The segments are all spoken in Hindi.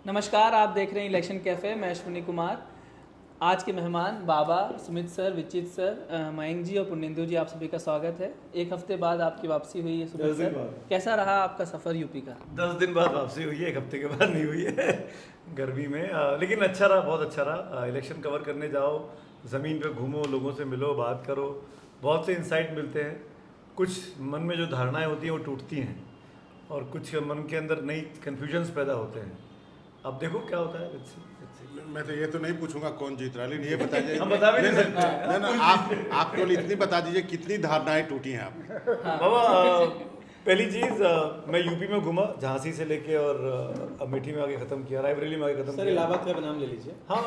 नमस्कार, आप देख रहे हैं इलेक्शन कैफ़े। मैं अश्विनी कुमार। आज के मेहमान बाबा, सुमित सर, विचित सर, मयंक जी और पुण्येंदु जी, आप सभी का स्वागत है। एक हफ्ते बाद आपकी वापसी हुई है सुमित सर, कैसा रहा आपका सफ़र यूपी का? 10 दिन बाद वापसी हुई है, एक हफ्ते के बाद नहीं हुई है गर्मी में। लेकिन अच्छा रहा, बहुत अच्छा रहा। इलेक्शन कवर करने जाओ, ज़मीन पे घूमो, लोगों से मिलो, बात करो, बहुत से इंसाइट मिलते हैं। कुछ मन में जो धारणाएं होती हैं वो टूटती हैं और कुछ मन के अंदर नई कन्फ्यूजन्स पैदा होते हैं। अब देखो क्या होता है। Let's see. मैं तो ये तो नहीं पूछूंगा कौन जीत रहा है, लेकिन ये बता दीजिए। हम बता भी नहीं सकते। ना ना, आप केवल इतनी बता दीजिए कितनी धारणाएं टूटी हैं आप। बाबा, पहली चीज़, मैं यूपी में घूमा, झांसी से लेके और अमेठी में आके ख़त्म किया, रायबरेली में आके ख़त्म सर किया। इलाहाबाद का नाम ले लीजिए। हाँ,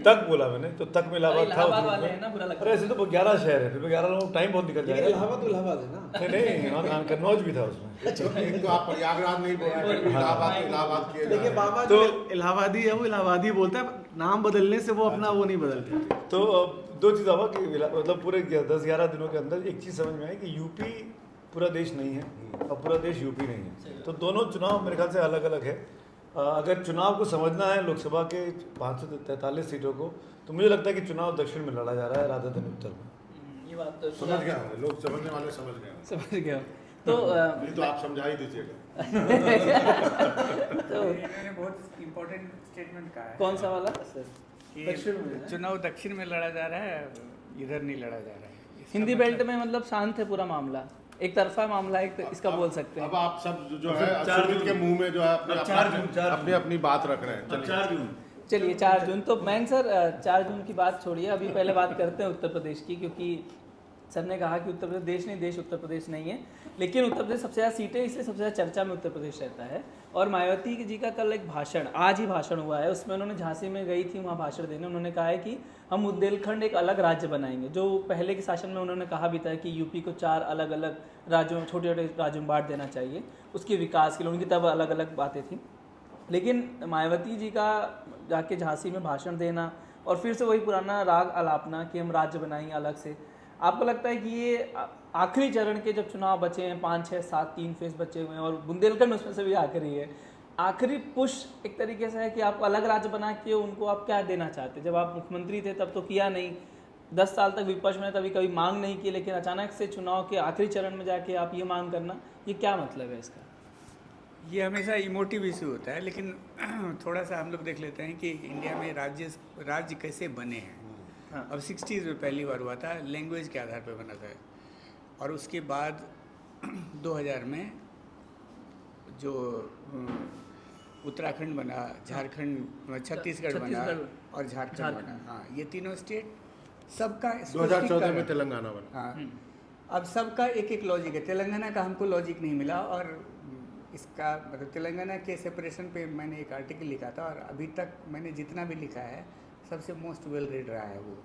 तक बोला मैंने तो, तक में इलाहाबाद था इलाहाबाद उस वाले में। हैं ना, बुरा लगता अरे ऐसे तो 11 शहर है, फिर 11 लोग टाइम बहुत निकल लेकिन जाएगा। इलाहाबाद तो इलाहाबाद है ना। नहीं, वहाँ कन्नौज भी था उसमें। एक तो आप प्रयागराज नहीं बोल रहे हैं, इलाहाबाद तो इलाहाबाद किए जा देखिए रहे हैं। बाबा तो- जो इलाहाबादी है वो इलाहाबादी बोलता है, नाम बदलने से वो अपना वो नहीं बदलते। तो दो चीज़ हुआ कि मतलब पूरे 10-11 दिनों के अंदर एक चीज़ समझ में आई कि यूपी पूरा देश नहीं है और पूरा देश यूपी नहीं है। तो दोनों चुनाव मेरे ख्याल से अलग अलग है। अगर चुनाव को समझना है लोकसभा के 543 सीटों को, तो मुझे लगता है कि चुनाव दक्षिण में लड़ा जा रहा है राधा दिन उत्तर में। ये बात तो समझ गया, लोग समझने वाले समझ गए। समझ गया। तो नहीं तो आप समझा ही दीजिएगा। तो मैंने बहुत इम्पोर्टेंट स्टेटमेंट कहा है कौन सा वाला सर? कि दक्षिण में है? चुनाव दक्षिण में लड़ा जा रहा है, इधर नहीं लड़ा जा रहा है। इसका हिंदी मतलब- बेल्ट में मतलब शांत है पूरा मामला, एक तरफा मामला है, एक इसका बोल सकते अब हैं। आप सब जो है चार सुमित जून। के मुंह में जो है अपने अब 4 जून, 4 जून। अपनी अपनी बात रख रहे हैं। चलिए। 4 जून। चलिए 4 जून। तो मयंक सर, 4 जून की बात छोड़िए, अभी पहले बात करते हैं उत्तर प्रदेश की, क्योंकि सर ने कहा कि उत्तर प्रदेश देश नहीं, देश उत्तर प्रदेश नहीं है, लेकिन उत्तर प्रदेश सबसे ज़्यादा सीटें, इसलिए सबसे ज़्यादा चर्चा में उत्तर प्रदेश रहता है। और मायावती जी का कल एक भाषण, आज ही भाषण हुआ है, उसमें उन्होंने झांसी में गई थी वहाँ भाषण देने, उन्होंने कहा है कि हम बुंदेलखंड एक अलग राज्य बनाएंगे। जो पहले के शासन में उन्होंने कहा भी था कि यूपी को 4 अलग अलग राज्यों, छोटे छोटे राज्यों में बांट देना चाहिए उसके विकास के लिए, उनकी तब अलग अलग बातें थी। लेकिन मायावती जी का जाके झांसी में भाषण देना और फिर से वही पुराना राग अलापना कि हम राज्य बनाएंगे अलग से, आपको लगता है कि ये आखिरी चरण के जब चुनाव बचे हैं, 5, 6, 7 3 फेज बचे हुए हैं और बुंदेलखंड उसमें से भी आखिरी है, आखिरी पुश एक तरीके से है कि आप अलग राज्य बना के उनको आप क्या देना चाहते? जब आप मुख्यमंत्री थे तब तो किया नहीं, 10 साल तक विपक्ष में तभी कभी मांग नहीं की, लेकिन अचानक से चुनाव के आखिरी चरण में जाके आप ये मांग करना, ये क्या मतलब है इसका? ये हमेशा इमोटिव इशू होता है, लेकिन थोड़ा सा हम लोग देख लेते हैं कि इंडिया में राज्य कैसे बने हैं। हाँ। अब 60s में पहली बार हुआ था, लैंग्वेज के आधार पर बना था, और उसके बाद 2000 में जो उत्तराखंड बना, झारखंड, छत्तीसगढ़ बना छत्तीसगढ़ और झारखंड बना। हाँ, ये तीनों स्टेट सबका 2014 में तेलंगाना बना। हाँ, अब सबका एक एक लॉजिक है। तेलंगाना का हमको लॉजिक नहीं मिला, और इसका मतलब तेलंगाना के सेपरेशन पे मैंने एक आर्टिकल लिखा था, और अभी तक मैंने जितना भी लिखा है सबसे मोस्ट वेल रीड रहा है वो।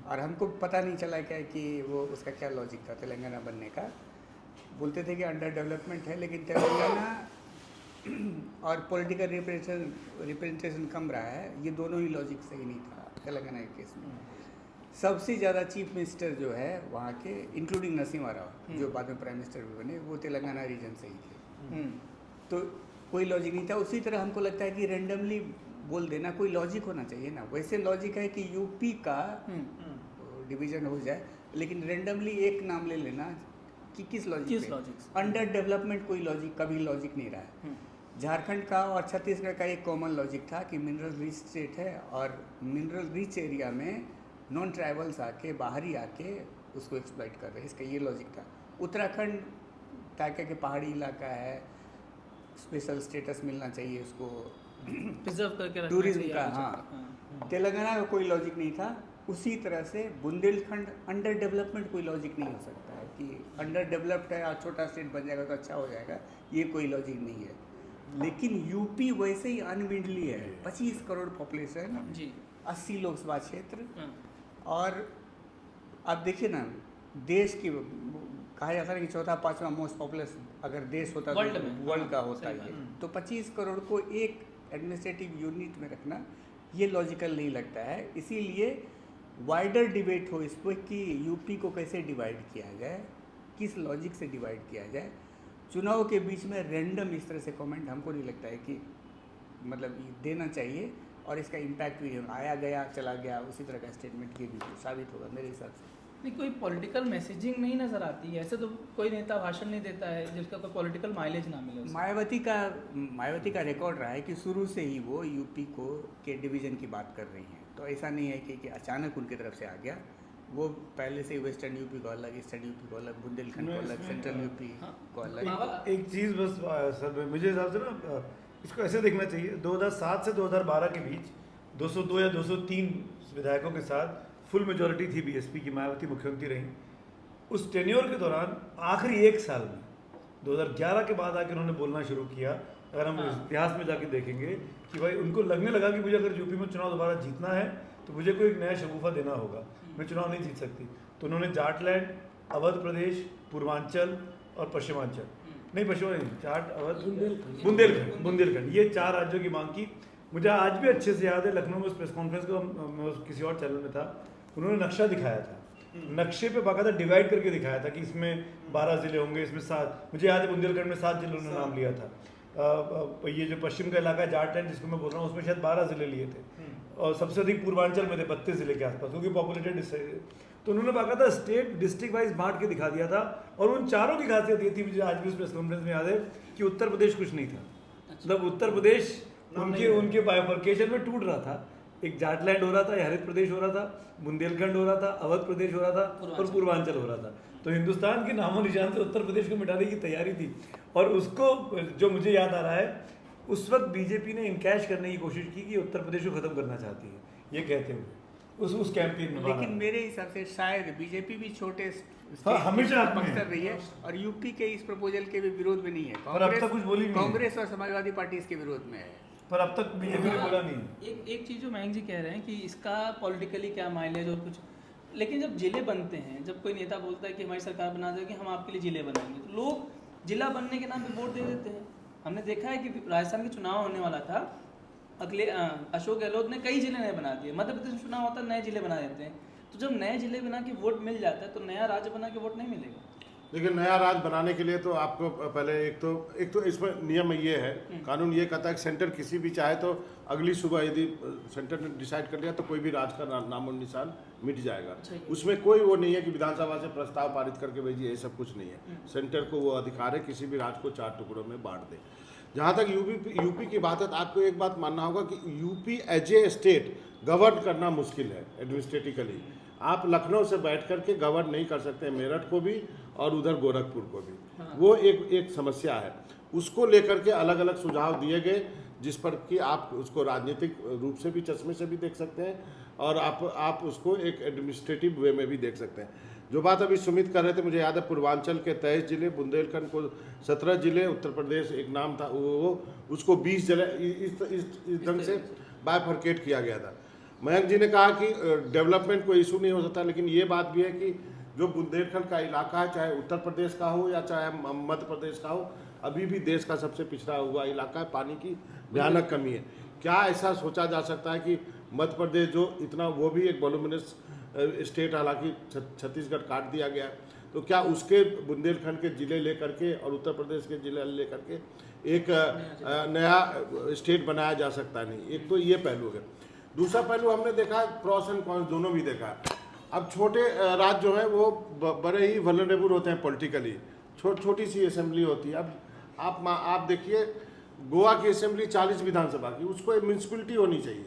और हमको पता नहीं चला क्या कि वो उसका क्या लॉजिक था तेलंगाना बनने का। बोलते थे कि अंडर डेवलपमेंट है, लेकिन तेलंगाना और पॉलिटिकल रिप्रेजेंटेशन कम रहा है, ये दोनों ही लॉजिक सही नहीं था तेलंगाना के केस में। सबसे ज़्यादा चीफ मिनिस्टर जो है वहाँ के, इंक्लूडिंग नरसिम्हा राव जो बाद में प्राइम मिनिस्टर भी बने, वो तेलंगाना रीजन से ही थे। तो कोई लॉजिक नहीं था। उसी तरह हमको लगता है कि रेंडमली बोल देना, कोई लॉजिक होना चाहिए ना। वैसे लॉजिक है कि यूपी का डिवीजन हो जाए, लेकिन रेंडमली एक नाम ले लेना कि किस लॉजिक पे? अंडर डेवलपमेंट कोई लॉजिक, कभी लॉजिक नहीं रहा है। झारखंड का और छत्तीसगढ़ का एक कॉमन लॉजिक था कि मिनरल रिच स्टेट है, और मिनरल रिच एरिया में नॉन ट्राइबल्स आके, बाहरी आके उसको एक्सप्लॉइट कर रहे हैं, इसका ये लॉजिक था। उत्तराखंड ताकि के पहाड़ी इलाका है, स्पेशल स्टेटस मिलना चाहिए उसको, प्रिजर्व करके रखना टूरिज्म चाहिए का। आगे हाँ, चलकर। तेलंगाना का कोई लॉजिक नहीं था। उसी तरह से बुंदेलखंड अंडर डेवलपमेंट कोई लॉजिक नहीं हो सकता है कि अंडर डेवलप्ड है और छोटा स्टेट बन जाएगा तो अच्छा हो जाएगा, ये कोई लॉजिक नहीं है। लेकिन यूपी वैसे ही अनविंडली है, 25 करोड़ पॉपुलेशन, जी 80 लोकसभा क्षेत्र, हाँ। और आप देखिए ना, देश की कहा जाता है कि चौथा 5वां मोस्ट पॉपुलस अगर देश होता वर्ल्ड तो में, वर्ल्ड का हाँ, होता सही है। बात। तो 25 करोड़ को एक एडमिनिस्ट्रेटिव यूनिट में रखना ये लॉजिकल नहीं लगता है। इसीलिए वाइडर डिबेट हो इस पर कि यूपी को कैसे डिवाइड किया जाए, किस लॉजिक से डिवाइड किया जाए। चुनाव के बीच में रैंडम इस तरह से कमेंट हमको नहीं लगता है कि मतलब देना चाहिए और इसका इम्पैक्ट भी आया गया चला गया उसी तरह का स्टेटमेंट ये भी साबित होगा मेरे हिसाब से। नहीं, कोई पॉलिटिकल मैसेजिंग नहीं नज़र आती है। ऐसे तो कोई नेता भाषण नहीं देता है जिसका कोई पॉलिटिकल माइलेज ना मिले उसे। मायावती का रिकॉर्ड रहा है कि शुरू से ही वो यूपी के डिवीज़न की बात कर रही हैं, तो ऐसा नहीं है कि अचानक उनकी तरफ से आ गया। वो पहले से वेस्टर्न यूपी को अलग, ईस्टर्न यूपी को अलग, बुंदेलखंड को अलग, सेंट्रल यूपी को अलग। एक चीज़ बस सर मुझे हिसाब से ना इसको ऐसे देखना चाहिए, 2007 से 2012 के बीच 202 या 203 विधायकों के साथ फुल मेजोरिटी थी बीएसपी की, मायावती मुख्यमंत्री रहीं। उस टेन्योर के दौरान आखिरी एक साल में 2011 के बाद आके उन्होंने बोलना शुरू किया। अगर हम इतिहास में जाके देखेंगे कि भाई उनको लगने लगा कि मुझे अगर यूपी में चुनाव दोबारा जीतना है तो मुझे कोई एक नया शगुफा देना होगा, मैं चुनाव नहीं जीत सकती। तो उन्होंने जाटलैंड, अवध प्रदेश, पूर्वांचल और पश्चिमांचल, नहीं पश्चिमांचल, जाट, अवध, बुंदेलखंड, ये 4 राज्यों की मांग की। मुझे आज भी अच्छे से याद है, लखनऊ में उस प्रेस कॉन्फ्रेंस को मैं किसी और चैनल में था, उन्होंने नक्शा दिखाया था, नक्शे पे बाकायदा डिवाइड करके दिखाया था कि इसमें 12 ज़िले होंगे, इसमें 7, मुझे याद है बुंदेलखंड में 7 जिलों ने नाम लिया था। ये जो पश्चिम का इलाका है जाटलैंड जिसको मैं बोल रहा हूँ, उसमें शायद 12 ज़िले लिए थे और सबसे अधिक पूर्वांचल में थे 32 ज़िले के आसपास, क्योंकि पॉपुलेटेड। तो उन्होंने बाकायदा स्टेट डिस्ट्रिक्ट वाइज बांट के दिखा दिया था। और उन चारों की खासियत ये थी, मुझे आज भी उस प्रेस कॉन्फ्रेंस में याद है, कि उत्तर प्रदेश कुछ नहीं था। मतलब उत्तर प्रदेश उनके बाइफर्केशन में टूट रहा था। एक जाटलैंड हो रहा था, हरित प्रदेश हो रहा था, बुंदेलखंड हो रहा था, अवध प्रदेश हो रहा था और पूर्वांचल हो रहा था। तो हिंदुस्तान के नामो निशान से उत्तर प्रदेश को मिटाने की तैयारी थी। और उसको जो मुझे याद आ रहा है, उस वक्त बीजेपी ने इनकैश करने की कोशिश की कि उत्तर प्रदेश को खत्म करना चाहती है, ये कहते हुए उस कैंपेन में। लेकिन मेरे हिसाब से शायद बीजेपी भी छोटे हमेशा कर रही है और यूपी के इस प्रपोजल के भी विरोध में नहीं है। पर अब तक कुछ बोली नहीं है। कांग्रेस और समाजवादी पार्टी इसके विरोध में है, पर अब तक बीजेपी ने बोला नहीं। एक चीज़ जो मयंक जी कह रहे हैं कि इसका पॉलिटिकली क्या माइलेज और कुछ, लेकिन जब जिले बनते हैं, जब कोई नेता बोलता है कि हमारी सरकार बना देगी, हम आपके लिए जिले बनाएंगे, तो लोग जिला बनने के नाम पे वोट दे देते हैं। हमने देखा है कि राजस्थान के चुनाव होने वाला था, अगले अशोक गहलोत ने कई जिले नए बना दिए। मध्य प्रदेश में चुनाव होता है, नए जिले बना देते हैं। तो जब नए जिले बना के वोट मिल जाता है तो नया राज्य बना के वोट नहीं मिलेगा। लेकिन नया राज बनाने के लिए तो आपको पहले एक तो इसमें नियम ये है, कानून ये कहता है कि सेंटर किसी भी चाहे तो अगली सुबह यदि सेंटर ने डिसाइड कर लिया तो कोई भी राज का नाम और निशान मिट जाएगा। उसमें कोई वो नहीं है कि विधानसभा से प्रस्ताव पारित करके भेजिए, ये सब कुछ नहीं है। सेंटर को वो अधिकार है किसी भी राज्य को 4 टुकड़ों में बांट दे। जहाँ तक यूपी की बात है तो आपको एक बात मानना होगा कि UP as a state govern करना मुश्किल है एडमिनिस्ट्रेटिवली। आप लखनऊ से बैठ कर के गवर्न नहीं कर सकते, मेरठ को भी और उधर गोरखपुर को भी। वो एक समस्या है, उसको लेकर के अलग अलग सुझाव दिए गए, जिस पर कि आप उसको राजनीतिक रूप से भी चश्मे से भी देख सकते हैं और आप उसको एक एडमिनिस्ट्रेटिव वे में भी देख सकते हैं। जो बात अभी सुमित कर रहे थे, मुझे याद है पूर्वांचल के 23 जिले, बुंदेलखंड को 17 जिले, उत्तर प्रदेश एक नाम था वो उसको 20 जिले, इस ढंग से बाइफर्केट किया गया था। मयंक जी ने कहा कि डेवलपमेंट कोई इशू नहीं हो सकता, लेकिन ये बात भी है कि जो बुंदेलखंड का इलाका है, चाहे उत्तर प्रदेश का हो या चाहे मध्य प्रदेश का हो, अभी भी देश का सबसे पिछड़ा हुआ इलाका है, पानी की भयानक कमी है। क्या ऐसा सोचा जा सकता है कि मध्य प्रदेश जो इतना, वो भी एक वॉल्यूमिनस स्टेट, हालांकि छत्तीसगढ़ काट दिया गया, तो क्या उसके बुंदेलखंड के ज़िले लेकर के और उत्तर प्रदेश के ज़िले लेकर के एक नया स्टेट बनाया जा सकता नहीं? एक तो ये पहलू है। दूसरा पहलू हमने देखा, प्रॉस एंड कॉन्स दोनों भी देखा। अब छोटे राज्य जो है वो बड़े ही वल्नरेबल होते हैं पॉलिटिकली, छोटी सी असेंबली होती है। अब आप देखिए, गोवा की असेंबली 40 विधानसभा की, उसको म्यूनसिपलिटी होनी चाहिए,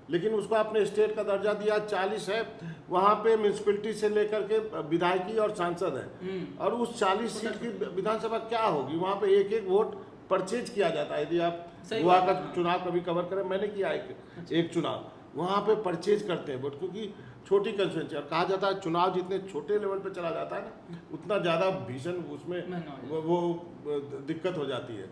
लेकिन उसको आपने स्टेट का दर्जा दिया, 40 है, वहाँ पे म्यूनसिपलिटी से लेकर के विधायकी और सांसद है, और उस 40 सीट की विधानसभा क्या होगी? वहाँ पे एक एक वोट परचेज किया जाता है। यदि आप गोवा का चुनाव कभी कवर करें, मैंने किया एक चुनाव, वहाँ पे परचेज करते हैं वोट, क्योंकि छोटी कंस्टिट्यूंसी, और कहा जाता है चुनाव जितने छोटे लेवल पे चला जाता है ना, उतना ज़्यादा भीषण उसमें वो दिक्कत हो जाती है।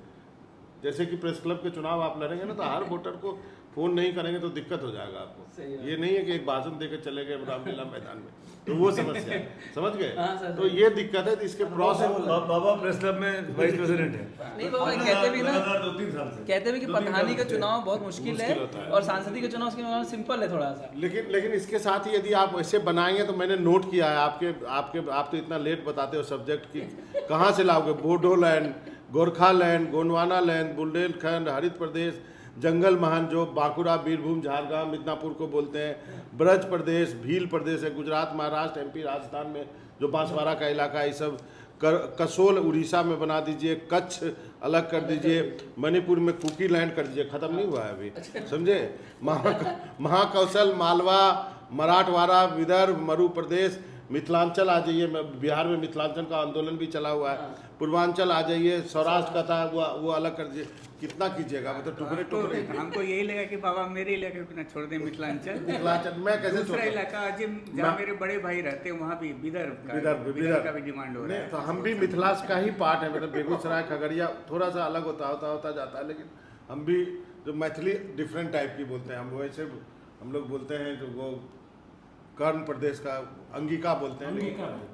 जैसे कि प्रेस क्लब के चुनाव आप लड़ेंगे ना, तो हर वोटर को फ़ोन नहीं करेंगे तो दिक्कत हो जाएगा आपको। ये नहीं है कि एक भाषण देकर चले गए रामलीला मैदान में, तो वो समस्या है, समझ गए? तो ये दिक्कत है, इसके प्रॉस बाबा प्रेस क्लब में वाइस प्रेसिडेंट है। नहीं, वो कहते भी ना, 2-3 साल से कहते भी कि प्रधानी का चुनाव बहुत मुश्किल है और सांसदी का चुनाव उसके सिंपल है थोड़ा सा। लेकिन इसके साथ ही यदि आप ऐसे बनाएंगे, तो मैंने नोट किया है आप तो इतना लेट बताते हो सब्जेक्ट की, कहाँ से लाओगे? बोडोलैंड, गोरखालैंड, गोंडवाना लैंड, बुंदेलखंड, हरित प्रदेश, जंगल महान जो बांकुड़ा, बीरभूम, झारग्राम, मिदनापुर को बोलते हैं, ब्रज प्रदेश, भील प्रदेश है, गुजरात, महाराष्ट्र, एमपी, राजस्थान में जो बांसवाड़ा का इलाका है, ये सब कसोल उड़ीसा में बना दीजिए, कच्छ अलग कर दीजिए, मणिपुर में कुकी लैंड कर दीजिए, खत्म नहीं हुआ है अभी, समझे। महाकौशल, मालवा, मराठवाड़ा, विदर्भ, मरु प्रदेश, मिथिलांचल आ जाइए, बिहार में मिथिलांचल का आंदोलन भी चला हुआ है, पूर्वांचल आ जाइए, सौराष्ट्र का था वो अलग कर दीजिए, कितना कीजिएगा, मतलब टुकड़े टुकड़े। हमको यही लगा कि बाबा मेरे इलाके को ना छोड़ दें मिथिलांचल। मिथिलांचल मैं कैसे दूसरा छोड़ूं? इलाका जहाँ मेरे बड़े भाई रहते हैं वहाँ भी विदर्भ का भी डिमांड हो रहा है। तो हम भी मिथिलांचल का ही पार्ट है, मतलब बेगूसराय, खगड़िया थोड़ा सा अलग होता जाता है, लेकिन हम भी जो मैथिली डिफरेंट टाइप की बोलते हैं, हम वैसे हम लोग बोलते हैं जो वो कर्ण प्रदेश का अंगिका बोलते हैं,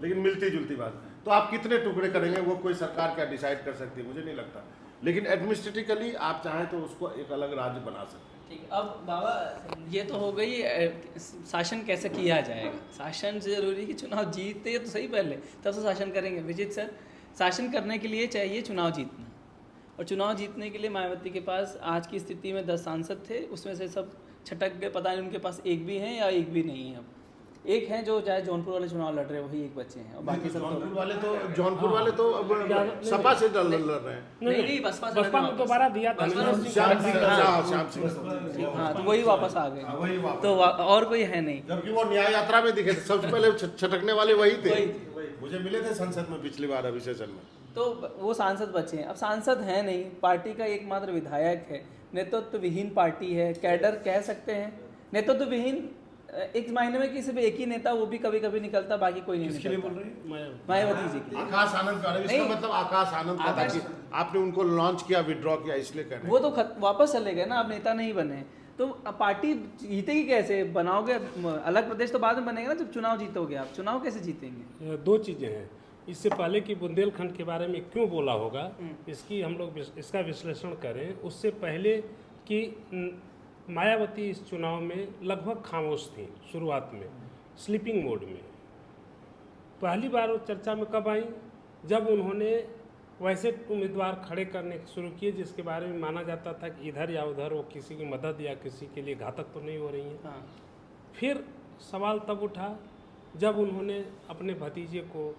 लेकिन मिलती जुलती बात। तो आप कितने टुकड़े करेंगे वो कोई सरकार क्या डिसाइड कर सकती है, मुझे नहीं लगता, लेकिन एडमिनिस्ट्रेटिवली आप चाहें तो उसको एक अलग राज्य बना सकते हैं। ठीक है, अब बाबा ये तो हो गई शासन कैसे किया जाएगा। शासन से जरूरी कि चुनाव जीते तो सही पहले, तब से शासन करेंगे। विजित सर, शासन करने के लिए चाहिए चुनाव जीतना, और चुनाव जीतने के लिए मायावती के पास आज की स्थिति में 10 सांसद थे, उसमें से सब छटक गए, पता नहीं उनके पास एक भी हैं या एक भी नहीं है। अब एक हैं जो चाहे जौनपुर वाले चुनाव लड़ रहे हैं, वही एक बच्चे हैं, और बाकी सब जौनपुर वाले तो अब सपा से लड़ रहे हैं। नहीं बसपा से बसपा में दोबारा दिया था। श्याम सिंह, हाँ, तो वही वापस आ गए, वही वापस। तो और कोई है नहीं। जबकि वो न्याय यात्रा में दिखे थे, सबसे पहले छटकने वाले वही थे, मुझे मिले थे संसद में पिछली बार अभिषेचन में। तो वो सांसद बचे हैं, अब सांसद है नहीं, पार्टी का एकमात्र विधायक है, नेतृत्व विहीन पार्टी है, कैडर कह सकते हैं नेतृत्व विहीन। एक मायने में कि सिर्फ एक ही नेता, वो भी कभी कभी निकलता, बाकी कोई नहीं निकलता। बोल रहे हैं मायावती जी के लिए। आकाश आनंद का, इसका नहीं। मतलब आकाश आनंद का था कि आपने उनको लॉन्च किया, विड्रॉ किया, इसलिए कह रहे हैं। वो तो वापस चले गए ना, अब नेता नहीं बने, तो अब पार्टी जीतेगी कैसे? बनाओगे अलग प्रदेश तो बाद में बनेगा ना, जब चुनाव जीतोगे आप। चुनाव कैसे जीतेंगे? दो चीज़ें हैं। इससे पहले कि बुंदेलखंड के बारे में क्यों बोला होगा, इसकी हम लोग इसका विश्लेषण करें। उससे पहले कि मायावती इस चुनाव में लगभग खामोश थी शुरुआत में, स्लीपिंग मोड में। पहली बार वो चर्चा में कब आई, जब उन्होंने वैसे उम्मीदवार खड़े करने शुरू किए जिसके बारे में माना जाता था कि इधर या उधर वो किसी की मदद या किसी के लिए घातक तो नहीं हो रही हैं। हाँ। फिर सवाल तब उठा जब उन्होंने अपने भतीजे को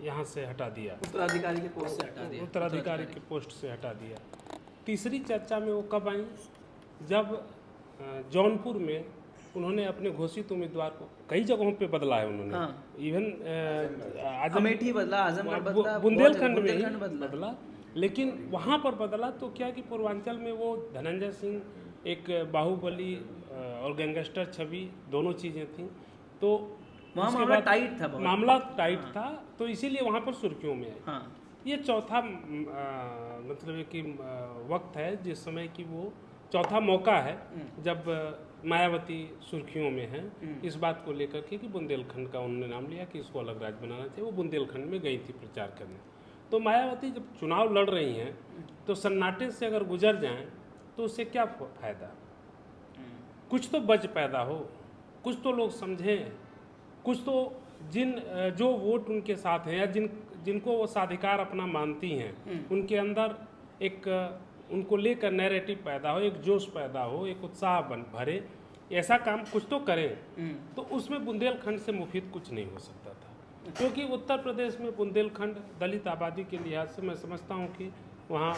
यहाँ से हटा दिया, उत्तराधिकारी के पोस्ट से हटा दिया। उत्तराधिकारी के पोस्ट से हटा दिया। तीसरी चर्चा में वो कब आई, जब जौनपुर में उन्होंने अपने घोषित उम्मीदवार को कई जगहों पे बदला है उन्होंने। हाँ। इवन अमेठी बदला, आजमगढ़ बदला, बुंदेलखंड में ही बुंदेलखंड बदला, लेकिन वहाँ पर बदला तो क्या कि पूर्वांचल में वो धनंजय सिंह एक बाहुबली और गैंगस्टर छवि दोनों चीज़ें थी, तो वहाँ उसके मामला बाद टाइट था बहुत। मामला टाइट था, तो इसीलिए वहाँ पर सुर्खियों में है। हाँ। ये चौथा मतलब है कि वक्त है जिस समय कि वो चौथा मौका है जब मायावती सुर्खियों में है इस बात को लेकर के कि बुंदेलखंड का उन्होंने नाम लिया कि इसको अलग राज्य बनाना चाहिए। वो बुंदेलखंड में गई थी प्रचार करने। तो मायावती जब चुनाव लड़ रही हैं तो सन्नाटे से अगर गुजर जाएं तो उससे क्या फायदा? कुछ तो बच पैदा हो, कुछ तो लोग समझें, कुछ तो जो वोट उनके साथ हैं या जिनको वो साधिकार अपना मानती हैं, उनके अंदर एक उनको लेकर नैरेटिव पैदा हो, एक जोश पैदा हो, एक उत्साह भरे, ऐसा काम कुछ तो करें। तो उसमें बुंदेलखंड से मुफीद कुछ नहीं हो सकता था, क्योंकि उत्तर प्रदेश में बुंदेलखंड दलित आबादी के लिहाज से मैं समझता हूँ कि वहाँ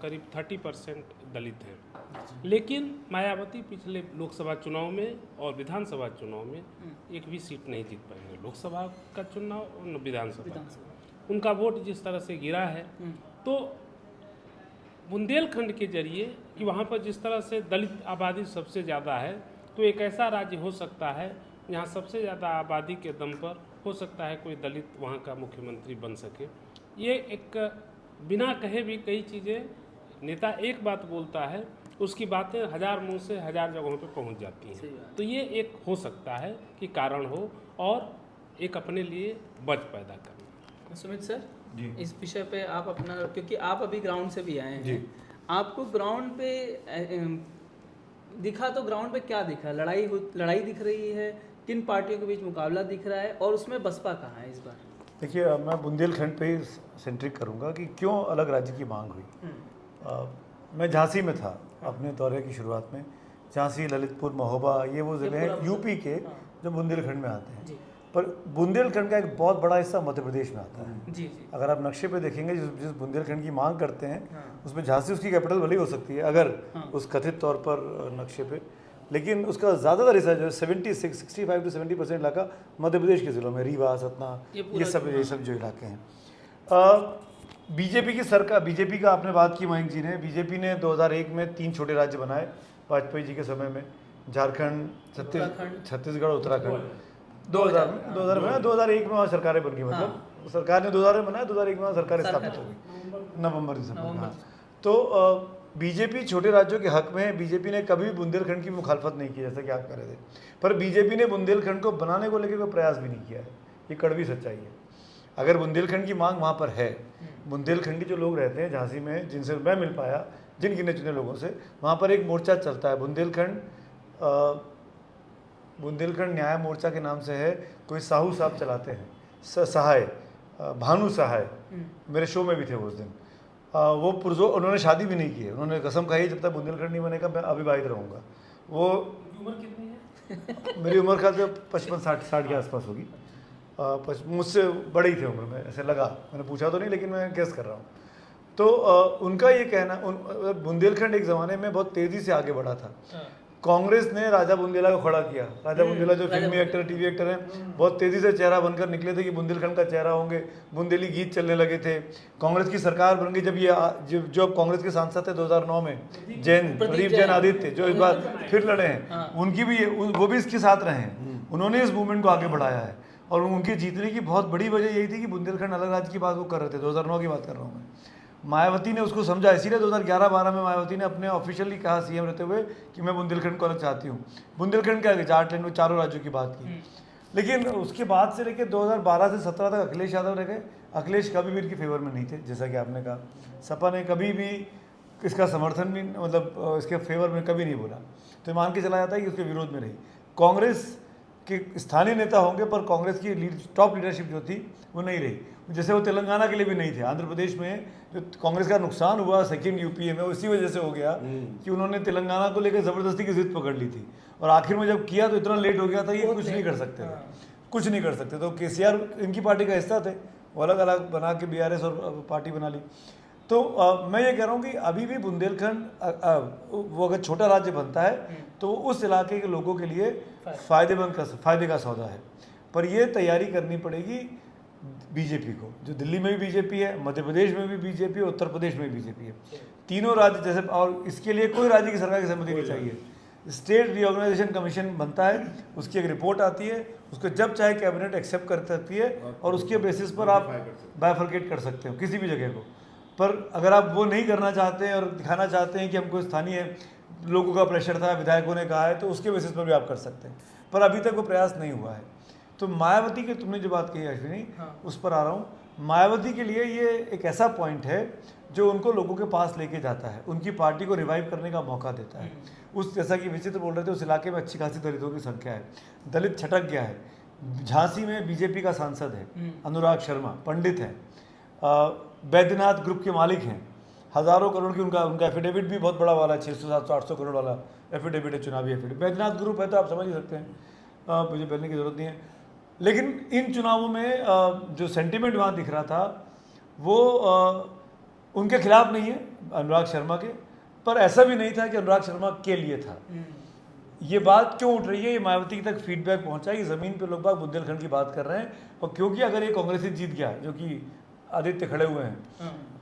करीब 30% दलित हैं। लेकिन मायावती पिछले लोकसभा चुनाव में और विधानसभा चुनाव में एक भी सीट नहीं जीत पाएंगे। लोकसभा का चुनाव और विधानसभा, उनका वोट जिस तरह से गिरा है, तो बुंदेलखंड के जरिए कि वहाँ पर जिस तरह से दलित आबादी सबसे ज़्यादा है, तो एक ऐसा राज्य हो सकता है जहाँ सबसे ज़्यादा आबादी के दम पर हो सकता है कोई दलित वहाँ का मुख्यमंत्री बन सके। ये एक बिना कहे भी कई चीज़ें, नेता एक बात बोलता है, उसकी बातें 1000 मुंह से 1000 जगहों पे पहुंच जाती हैं। तो ये एक हो सकता है कि कारण हो और एक अपने लिए बच पैदा करना। सुमित सर जी। इस विषय पे आप अपना, क्योंकि आप अभी ग्राउंड से भी आए हैं, आपको ग्राउंड पे दिखा, तो ग्राउंड पे क्या दिखा? लड़ाई दिख रही है, किन पार्टियों के बीच मुकाबला दिख रहा है, और उसमें बसपा कहाँ है इस बार? देखिए, मैं बुंदेलखंड पे ही सेंट्रिक करूँगा कि क्यों अलग राज्य की मांग हुई। मैं झांसी में था अपने दौरे की शुरुआत में। झांसी, ललितपुर, महोबा, ये वो ज़िले हैं यूपी के जो बुंदेलखंड में आते हैं। जी पर बुंदेलखंड का एक बहुत बड़ा हिस्सा मध्य प्रदेश में आता है। जी जी अगर आप नक्शे पे देखेंगे, जिस बुंदेलखंड की मांग करते हैं, उसमें झांसी उसकी कैपिटल भले ही हो सकती है अगर उस कथित तौर पर नक्शे पे, लेकिन उसका ज़्यादातर हिस्सा जो है 65 to 70% इलाका मध्य प्रदेश के ज़िलों में, रीवा, सतना, ये सब जो इलाके हैं। बीजेपी की सरकार, बीजेपी का आपने बात की मयंक जी ने, बीजेपी ने 2001 में 3 छोटे राज्य बनाए वाजपेयी जी के समय में, झारखंड, छत्तीसगढ़, उत्तराखंड। 2000 में 2001 में वहाँ सरकारें बन गई, मतलब सरकार ने 2000 में बनाया, 2001 में वहाँ सरकार स्थापित हो गई, नवंबर दिसंबर। तो बीजेपी छोटे राज्यों के हक में है। बीजेपी ने कभी बुंदेलखंड की मुखालफत नहीं की, जैसा कि आप कह रहे थे, पर बीजेपी ने बुंदेलखंड को बनाने को लेकर कोई प्रयास भी नहीं किया है। ये कड़वी सच्चाई है। अगर बुंदेलखंड की मांग वहाँ पर है, बुंदेलखंडी जो लोग रहते हैं झांसी में, जिनसे मैं मिल पाया, जिन गिने चुने लोगों से, वहाँ पर एक मोर्चा चलता है बुंदेलखंड न्याय मोर्चा के नाम से है। कोई साहू साहब चलाते हैं, सहाय, भानु सहाय, मेरे शो में भी थे उस दिन। वो पुरजो, उन्होंने शादी भी नहीं की है, उन्होंने कसम खाई है जब तक बुंदेलखंड नहीं बनेगा मैं अविवाहित रहूँगा। वो उम्र कितनी है? मेरी उम्र का 55-60 के आसपास होगी। मुझसे बड़े ही थे उम्र में, ऐसे लगा, मैंने पूछा तो नहीं लेकिन मैं गेस कर रहा हूँ। तो उनका ये कहना, बुंदेलखंड एक ज़माने में बहुत तेज़ी से आगे बढ़ा था। कांग्रेस ने राजा बुंदेला को खड़ा किया। राजा बुंदेला जो फिल्मी एक्टर, टीवी एक्टर हैं, बहुत तेज़ी से चेहरा बनकर निकले थे कि बुंदेलखंड का चेहरा होंगे। बुंदेली गीत चलने लगे थे। कांग्रेस की सरकार बन गई जब ये जो अब कांग्रेस के सांसद थे 2009 में, प्रदीप जैन आदित्य, जो इस बार फिर लड़े हैं, उनकी भी वो भी इसके साथ रहे हैं। उन्होंने इस मूवमेंट को आगे बढ़ाया है और उनके जीतने की बहुत बड़ी वजह यही थी कि बुंदेलखंड अलग राज्य की बात वो कर रहे थे। 2009 की बात कर रहा हूँ मैं। मायावती ने उसको समझा, इसीलिए 2011-12 में मायावती ने अपने ऑफिशियली कहा सीएम रहते हुए कि मैं बुंदेलखंड को अलग चाहती हूँ। बुंदेलखंड क्या, झारखंड में चारों राज्यों की बात की। लेकिन उसके बाद से लेकर 2012 से 17 तक अखिलेश यादव रह गए। अखिलेश कभी भी इनके फेवर में नहीं थे, जैसा कि आपने कहा। सपा ने कभी भी इसका समर्थन भी, मतलब इसके फेवर में कभी नहीं बोला। तो मान के चला जाता है कि उसके विरोध में रही। कांग्रेस के स्थानीय नेता होंगे पर कांग्रेस की टॉप लीडरशिप जो थी वो नहीं रही। जैसे वो तेलंगाना के लिए भी नहीं थे। आंध्र प्रदेश में जो कांग्रेस का नुकसान हुआ सेकंड यूपीए में, उसी वजह से हो गया कि उन्होंने तेलंगाना को लेकर ज़बरदस्ती की जिद पकड़ ली थी और आखिर में जब किया तो इतना लेट हो गया था, ये कुछ नहीं कर सकते थे, कुछ नहीं कर सकते। तो केसीआर इनकी पार्टी का हिस्सा थे, वो अलग अलग बना के बीआरएस और पार्टी बना ली। तो मैं ये कह रहा हूँ कि अभी भी बुंदेलखंड वो अगर छोटा राज्य बनता है तो उस इलाके के लोगों के लिए फ़ायदे का सौदा है। पर ये तैयारी करनी पड़ेगी बीजेपी को, जो दिल्ली में भी बीजेपी है, मध्य प्रदेश में भी बीजेपी है, उत्तर प्रदेश में भी बीजेपी है। तीनों राज्य जैसे, और इसके लिए कोई राज्य की सरकार की सहमति नहीं चाहिए। स्टेट रीऑर्गेनाइजेशन कमीशन बनता है, उसकी एक रिपोर्ट आती है, उसको जब चाहे कैबिनेट एक्सेप्ट कर सकती है और उसके बेसिस पर आप बाइफरकेट कर सकते हो किसी भी जगह को। पर अगर आप वो नहीं करना चाहते हैं और दिखाना चाहते हैं कि हमको स्थानीय लोगों का प्रेशर था, विधायकों ने कहा है, तो उसके बेसिस पर भी आप कर सकते हैं। पर अभी तक वो प्रयास नहीं हुआ है। तो मायावती की तुमने जो बात कही अश्विनी, उस पर आ रहा हूँ। मायावती के लिए ये एक ऐसा पॉइंट है जो उनको लोगों के पास लेके जाता है, उनकी पार्टी को रिवाइव करने का मौका देता है। उस, जैसा कि विचित्र बोल रहे थे, उस इलाके में अच्छी खासी दलितों की संख्या है, दलित छटक गया है। झांसी में बीजेपी का सांसद है अनुराग शर्मा, पंडित हैं, बैद्यनाथ ग्रुप के मालिक हैं, हज़ारों करोड़ की उनका एफिडेविट भी बहुत बड़ा वाला, 600-700-800 करोड़ वाला एफिडेविट है, चुनावी एफिडेविट। बैद्यनाथ ग्रुप है तो आप समझ ही सकते हैं, मुझे बोलने की ज़रूरत नहीं है। लेकिन इन चुनावों में जो सेंटिमेंट वहाँ दिख रहा था वो उनके खिलाफ नहीं है, अनुराग शर्मा के, पर ऐसा भी नहीं था कि अनुराग शर्मा के लिए था। ये बात क्यों उठ रही है, ये मायावती तक फीडबैक पहुंचा कि ज़मीन पे लोग बाग बुंदेलखंड की बात कर रहे हैं। और क्योंकि अगर ये कांग्रेसी जीत गया, जो कि आदित्य खड़े हुए हैं,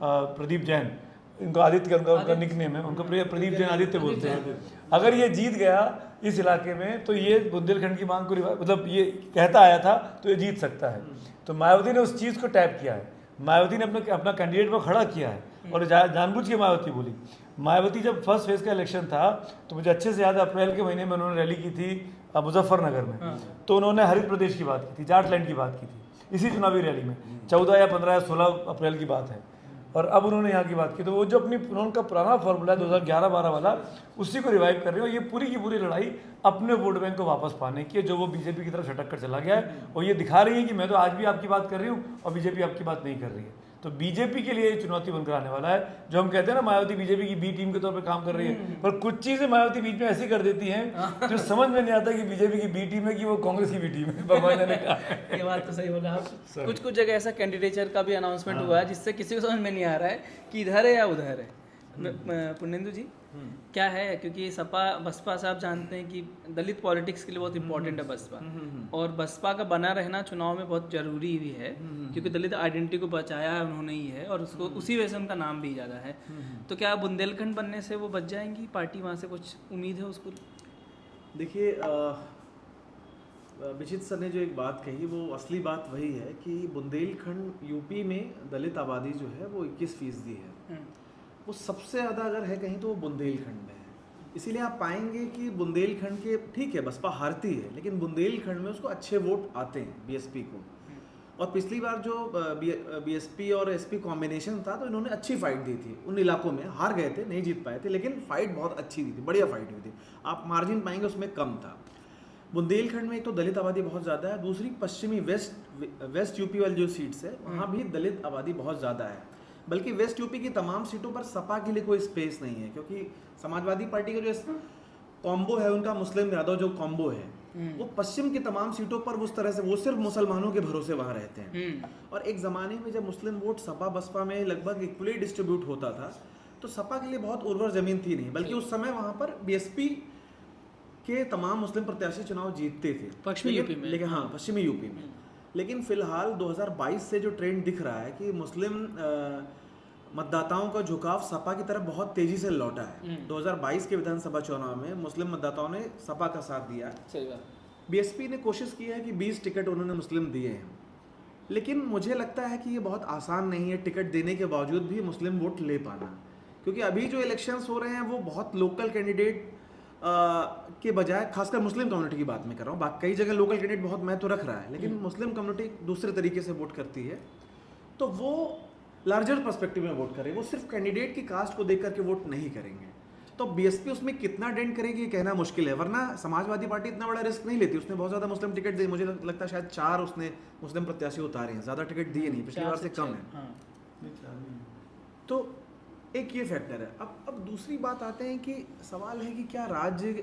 प्रदीप जैन, इनको आदित्य उनका निकनेम है, उनको प्रदीप जैन आदित्य बोलते हैं। अगर ये जीत गया इस इलाके में तो ये बुंदेलखंड की मांग को, मतलब ये कहता आया था, तो ये जीत सकता है। तो मायावती ने उस चीज़ को टैप किया है। मायावती ने अपना कैंडिडेट को खड़ा किया है और जानबूझ के मायावती बोली। मायावती जब फर्स्ट फेज का इलेक्शन था तो मुझे अच्छे से याद है, अप्रैल के महीने में उन्होंने रैली की थी मुजफ्फरनगर में। तो उन्होंने हरित प्रदेश की बात की थी, जाटलैंड की बात की थी इसी चुनावी रैली में। 14 या 15 या 16 अप्रैल की बात है। और अब उन्होंने यहाँ की बात की, तो वो जो उनका पुराना फॉर्मूला है 2011-12 वाला, उसी को रिवाइव कर रहे हो। ये पूरी की पूरी लड़ाई अपने वोट बैंक को वापस पाने की है, जो वो बीजेपी की तरफ छटक कर चला गया है। और ये दिखा रही है कि मैं तो आज भी आपकी बात कर रही हूँ और बीजेपी आपकी बात नहीं कर रही है। तो बीजेपी के लिए ये चुनौती बनकर आने वाला है। जो हम कहते हैं ना मायावती बीजेपी की बी टीम के तौर पे काम कर रही है, पर कुछ चीजें मायावती बीच में ऐसी कर देती हैं जो समझ में नहीं आता कि बीजेपी की बी टीम है कि वो कांग्रेस की बी टीम है। भगवान ने कहा ये बात तो सही बोला आप। कुछ जगह ऐसा कैंडिडेचर का भी अनाउंसमेंट हुआ है जिससे किसी को समझ में नहीं आ रहा है कि इधर है या उधर है। पुण्येंदु जी क्या है, क्योंकि सपा बसपा से आप जानते हैं कि दलित पॉलिटिक्स के लिए बहुत इंपॉर्टेंट है बसपा, और बसपा का बना रहना चुनाव में बहुत जरूरी भी है, क्योंकि दलित आइडेंटिटी को बचाया है उन्होंने ही है, और उसको उसी वजह से उनका नाम भी ज़्यादा है। तो क्या बुंदेलखंड बनने से वो बच जाएंगी पार्टी, वहाँ से कुछ उम्मीद है उसको? देखिए विचित सर ने जो एक बात कही वो असली बात वही है कि बुंदेलखंड यूपी में दलित आबादी जो है वो 21% है। वो सबसे ज़्यादा अगर है कहीं तो वो बुंदेलखंड में है। इसीलिए आप पाएंगे कि बुंदेलखंड के, ठीक है बसपा हारती है लेकिन बुंदेलखंड में उसको अच्छे वोट आते हैं बीएसपी को। और पिछली बार जो बीएसपी और एसपी कॉम्बिनेशन था तो इन्होंने अच्छी फाइट दी थी उन इलाकों में। हार गए थे, नहीं जीत पाए थे, लेकिन फाइट बहुत अच्छी दी थी, बढ़िया फाइट हुई थी। आप मार्जिन पाएंगे उसमें कम था। बुंदेलखंड में एक तो दलित आबादी बहुत ज़्यादा है, दूसरी पश्चिमी वेस्ट यूपी वाली जो सीट्स है वहाँ भी दलित आबादी बहुत ज़्यादा है। बल्कि वेस्ट यूपी की तमाम सीटों पर सपा के लिए कोई स्पेस नहीं है, क्योंकि समाजवादी पार्टी का जो कॉम्बो है उनका मुस्लिम यादव जो कॉम्बो है वो पश्चिम की तमाम सीटों पर उस तरह से वो सिर्फ मुसलमानों के भरोसे वहाँ रहते हैं। और एक ज़माने में जब मुस्लिम वोट सपा बसपा में लगभग इक्वली डिस्ट्रीब्यूट होता था तो सपा के लिए बहुत उर्वर ज़मीन थी नहीं, बल्कि उस समय वहाँ पर बीएसपी के तमाम मुस्लिम प्रत्याशी चुनाव जीतते थे पश्चिमी यूपी में। लेकिन हाँ पश्चिमी यूपी में। लेकिन फिलहाल 2022 से जो ट्रेंड दिख रहा है कि मुस्लिम मतदाताओं का झुकाव सपा की तरफ बहुत तेजी से लौटा है। 2022 के विधानसभा चुनाव में मुस्लिम मतदाताओं ने सपा का साथ दिया। सही बात। बीएसपी ने कोशिश की है कि 20 टिकट उन्होंने मुस्लिम दिए हैं, लेकिन मुझे लगता है कि ये बहुत आसान नहीं है टिकट देने के बावजूद भी मुस्लिम वोट ले पाना, क्योंकि अभी जो इलेक्शंस हो रहे हैं वो बहुत लोकल कैंडिडेट के बजाय, खासकर मुस्लिम कम्युनिटी की बात मैं कर रहा हूँ, बाकी कई जगह लोकल कैंडिडेट बहुत महत्व रख रहा है, लेकिन मुस्लिम कम्युनिटी दूसरे तरीके से वोट करती है, तो वो लार्जर पर्सपेक्टिव में वोट करेंगे, वो सिर्फ कैंडिडेट की कास्ट को देख करके वोट नहीं करेंगे। तो बीएसपी उसमें कितना डेंट करेगी ये कहना मुश्किल है, वरना समाजवादी पार्टी इतना बड़ा रिस्क नहीं लेती। उसने बहुत ज़्यादा मुस्लिम टिकट दिए, मुझे लगता है शायद 4 उसने मुस्लिम प्रत्याशी उतारे हैं, ज़्यादा टिकट दिए नहीं, पिछली बार से कम है। तो एक ये फैक्टर है। अब दूसरी बात आते हैं कि सवाल है कि क्या राज्य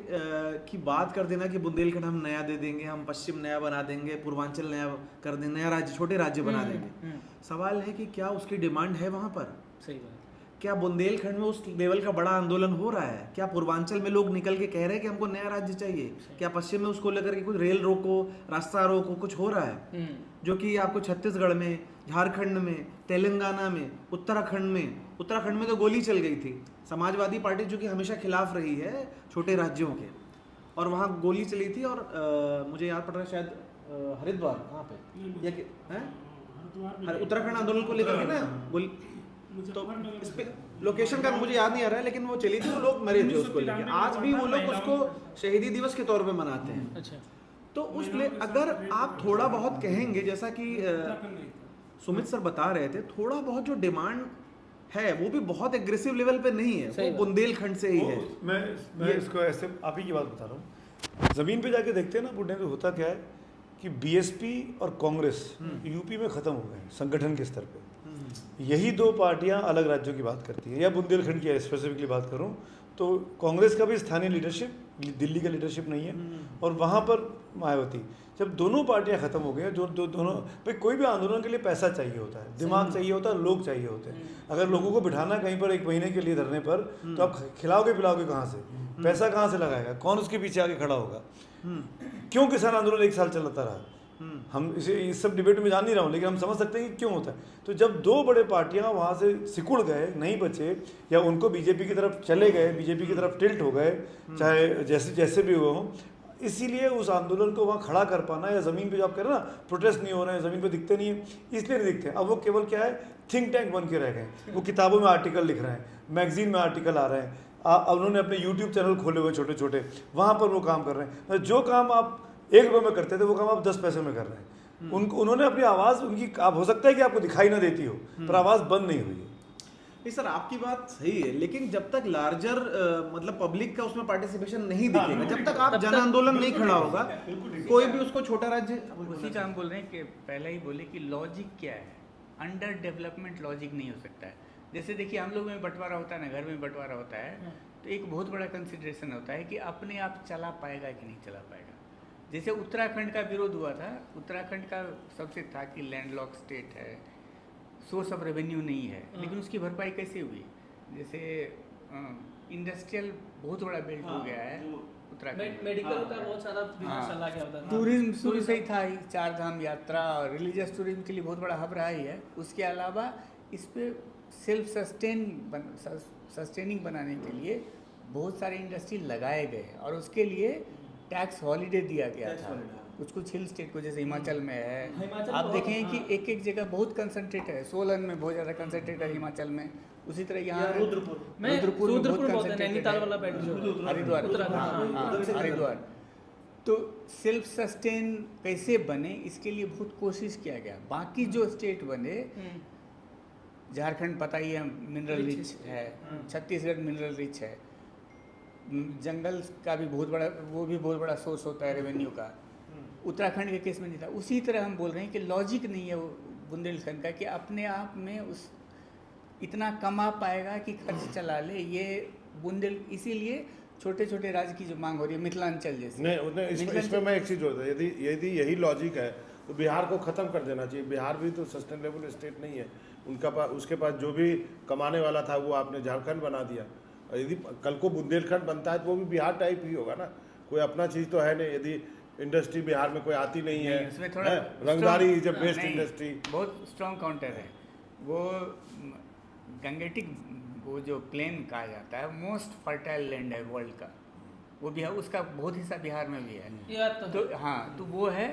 की बात कर देना कि बुंदेलखंड हम नया दे देंगे, हम पश्चिम नया बना देंगे, पूर्वांचल नया कर देंगे, नया राज्य, छोटे राज्य बना देंगे। सवाल है कि क्या उसकी डिमांड है वहाँ पर? सही बात। क्या बुंदेलखंड में उस लेवल का बड़ा आंदोलन हो रहा है? क्या पूर्वांचल में लोग निकल के कह रहे हैं कि हमको नया राज्य चाहिए? क्या पश्चिम में उसको लेकर के कुछ रेल रोको, रास्ता रोको, कुछ हो रहा है? जो कि आपको छत्तीसगढ़ में, झारखंड में, तेलंगाना में, उत्तराखंड में तो गोली चल गई थी। समाजवादी पार्टी जो कि हमेशा खिलाफ रही है छोटे राज्यों के, और वहाँ गोली चली थी। और मुझे याद पड़ रहा है शायद हरिद्वार, कहाँ पे, उत्तराखंड आंदोलन को लेकर के ना गोली, तो इस पे लोकेशन का मुझे याद नहीं आ रहा है, लेकिन वो चली थी, वो लोग मरे थे उसको लेकर। आज भी वो लोग उसको शहीदी दिवस के तौर पे मनाते हैं। अच्छा। तो उसमें अगर आप थोड़ा बहुत कहेंगे, जैसा कि सुमित सर बता रहे थे, थोड़ा बहुत जो डिमांड है वो भी बहुत एग्रेसिव लेवल पे नहीं है, वो बुंदेलखंड से ही है। मैं इसको ऐसे आप ही की बात बता रहा हूँ, जमीन पे जाके देखते हैं ना पुणे में होता क्या है कि बीएसपी और कांग्रेस यूपी में खत्म हो गए हैं संगठन के स्तर पे। यही 2 पार्टियां अलग राज्यों की बात करती है, या बुंदेलखंड की स्पेसिफिकली बात करूं तो कांग्रेस का भी स्थानीय लीडरशिप, दिल्ली का लीडरशिप नहीं है, और वहाँ पर मायावती। जब दोनों पार्टियां खत्म हो गई, जो दोनों भाई, कोई भी आंदोलन के लिए पैसा चाहिए होता है, दिमाग चाहिए होता है, लोग चाहिए होते हैं। अगर लोगों को बिठाना कहीं पर 1 महीने के लिए धरने पर, तो आप खिलाओगे पिलाओगे कहाँ से, पैसा कहाँ से लगाएगा, कौन उसके पीछे आके खड़ा होगा? क्यों किसान आंदोलन 1 साल चलता रहा? हम इस सब डिबेट में जान नहीं रहा हूँ, लेकिन हम समझ सकते हैं कि क्यों होता है। तो जब 2 बड़े पार्टियां वहाँ से सिकुड़ गए, नहीं बचे, या उनको बीजेपी की तरफ चले गए, बीजेपी की तरफ टिल्ट हो गए, चाहे जैसे भी हुए हों, इसीलिए उस आंदोलन को वहाँ खड़ा कर पाना, या ज़मीन पे जो आप कह रहे हैं ना, प्रोटेस्ट नहीं हो रहे हैं, ज़मीन पे दिखते नहीं है, इसलिए नहीं दिखते। अब वो केवल क्या है, थिंक टैंक बन के रह गए। वो किताबों में आर्टिकल लिख रहे हैं, मैगजीन में आर्टिकल आ रहे हैं, उन्होंने अपने यूट्यूब चैनल खोले हुए छोटे छोटे, वहाँ पर वो काम कर रहे हैं। जो काम आप 1 रुपये में करते थे वो काम आप 10 पैसे में कर रहे हैं। उन्होंने अपनी आवाज़, उनकी, आप हो सकता है कि आपको दिखाई ना देती हो, पर आवाज़ बंद नहीं हुई है। नहीं सर, आपकी बात सही है, लेकिन जब तक लार्जर मतलब पब्लिक का उसमें पार्टिसिपेशन नहीं दिखेगा, जब तक आप जन आंदोलन नहीं खड़ा होगा, कोई भी उसको छोटा राज्य, उसी का हम बोल रहे हैं कि पहले ही बोले कि लॉजिक क्या है, अंडर डेवलपमेंट लॉजिक नहीं हो सकता है। जैसे देखिए हम लोग में बंटवारा होता है ना, घर में बंटवारा होता है, तो एक बहुत बड़ा कंसिडरेशन होता है कि अपने आप चला पाएगा कि नहीं चला पाएगा। जैसे उत्तराखंड का विरोध हुआ था, उत्तराखंड का सबसे था कि लैंडलॉक स्टेट है, सोर्स ऑफ रेवेन्यू नहीं है, लेकिन उसकी भरपाई कैसे हुई? जैसे इंडस्ट्रियल बहुत बड़ा बेल्ट हो गया है उत्तराखंड, मेडिकल का बहुत सारा बिजनेस चला गया उधर। टूरिज्म शुरू से ही था ही, चार धाम यात्रा और रिलीजियस टूरिज्म के लिए बहुत बड़ा हब रहा ही है। उसके अलावा इस पे सेल्फ सस्टेनिंग बनाने के लिए बहुत सारे इंडस्ट्री लगाए गए और उसके लिए टैक्स हॉलीडे दिया गया था कुछ हिल स्टेट को, जैसे हिमाचल में है। हिमाचल आप बहुत, देखें कि एक एक जगह बहुत कंसंट्रेट है, सोलन में बहुत ज़्यादा कंसंट्रेट है, हिमाचल में उसी तरह यहाँ रुद्रपुर में रुद्रपुर बहुत बोलते हैं, concentrated नैनीताल है। वाला बेल्ट जो है। हरिद्वार, उत्तराखंड, हाँ, हरिद्वार। तो सेल्फ सस्टेन कैसे बने इसके लिए बहुत कोशिश किया गया। बाकी जो स्टेट बने, झारखंड पता ही है मिनरल रिच है, छत्तीसगढ़ मिनरल रिच है, जंगल का भी बहुत बड़ा, वो भी बहुत बड़ा सोर्स होता है रेवेन्यू का। उत्तराखंड के केस में नहीं था। उसी तरह हम बोल रहे हैं कि लॉजिक नहीं है वो बुंदेलखंड का कि अपने आप में उस इतना कमा पाएगा कि खर्च चला ले। ये बुंदेल इसीलिए छोटे छोटे राज्य की जो मांग हो रही है, मिथिलांचल जैसे नहीं इसमें मैं एक चीज़ होता है, यदि यही लॉजिक है तो बिहार को ख़त्म कर देना चाहिए। बिहार भी तो सस्टेनेबल स्टेट नहीं है, उनका पास उसके पास जो भी कमाने वाला था वो आपने झारखंड बना दिया। और यदि कल को बुंदेलखंड बनता है तो वो भी बिहार टाइप ही होगा ना, कोई अपना चीज़ तो है नहीं। यदि इंडस्ट्री बिहार में कोई आती नहीं है, उसमें थोड़ा रंगदारी इज ए strong- बेस्ट नहीं, इंडस्ट्री। बहुत स्ट्रॉन्ग काउंटर है वो। गंगेटिक वो जो प्लेन कहा जाता है मोस्ट फर्टाइल लैंड है वर्ल्ड का, वो भी है, उसका बहुत हिस्सा बिहार में भी है। ये बात तो है। तो हाँ, तो वो है।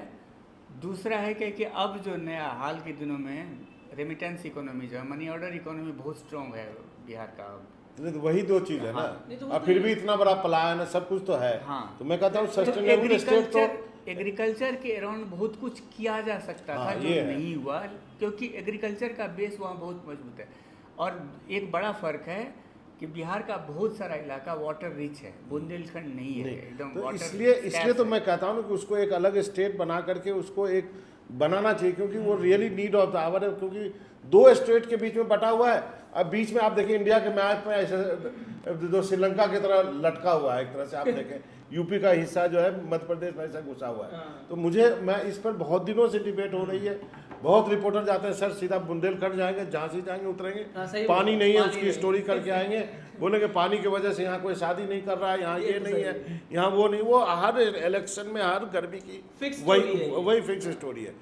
दूसरा है कि अब जो नया हाल के दिनों में रेमिटेंस इकोनॉमी जो है, मनी ऑर्डर इकोनॉमी बहुत स्ट्रॉन्ग है बिहार का अब। तो वही दो चीज़ है ना। नहीं तो वो अब फिर भी इतना बड़ा पलायन है, सब कुछ तो है। हाँ। तो मैं कहता हूँ सस्टेनेबल स्टेट तो एग्रीकल्चर के अराउंड बहुत कुछ किया जा सकता था, हाँ, जो ये है। नहीं हुआ, क्योंकि एग्रीकल्चर का बेस वहाँ बहुत मजबूत है। और एक बड़ा फर्क है कि बिहार का बहुत सारा इलाका वाटर रिच है, बुंदेलखंड नहीं है एकदम तो वाटर इसलिए तो मैं कहता हूँ ना कि उसको एक अलग स्टेट बना करके उसको एक बनाना चाहिए, क्योंकि वो really need of the hour है। क्योंकि दो स्टेट के बीच में बटा हुआ है। अब बीच में आप देखिए इंडिया के मैप में ऐसे जो श्रीलंका की तरह लटका हुआ है एक तरह से, आप देखें यूपी का हिस्सा जो है मध्य प्रदेश में ऐसा घुसा हुआ है। तो मैं इस पर बहुत दिनों से डिबेट हो रही है, बहुत रिपोर्टर जाते हैं, सर सीधा बुंदेलखंड जाएंगे, झांसी जाएंगे, हाँ, उतरेंगे, सही पानी बात, नहीं है, पानी उसकी नहीं। स्टोरी करके आएंगे, बोलेंगे पानी की वजह से यहाँ कोई शादी नहीं कर रहा है, यहाँ ये नहीं है, यहाँ वो नहीं। वो हर इलेक्शन में हर गर्मी की Fixed story है ये। वही फिक्स स्टोरी है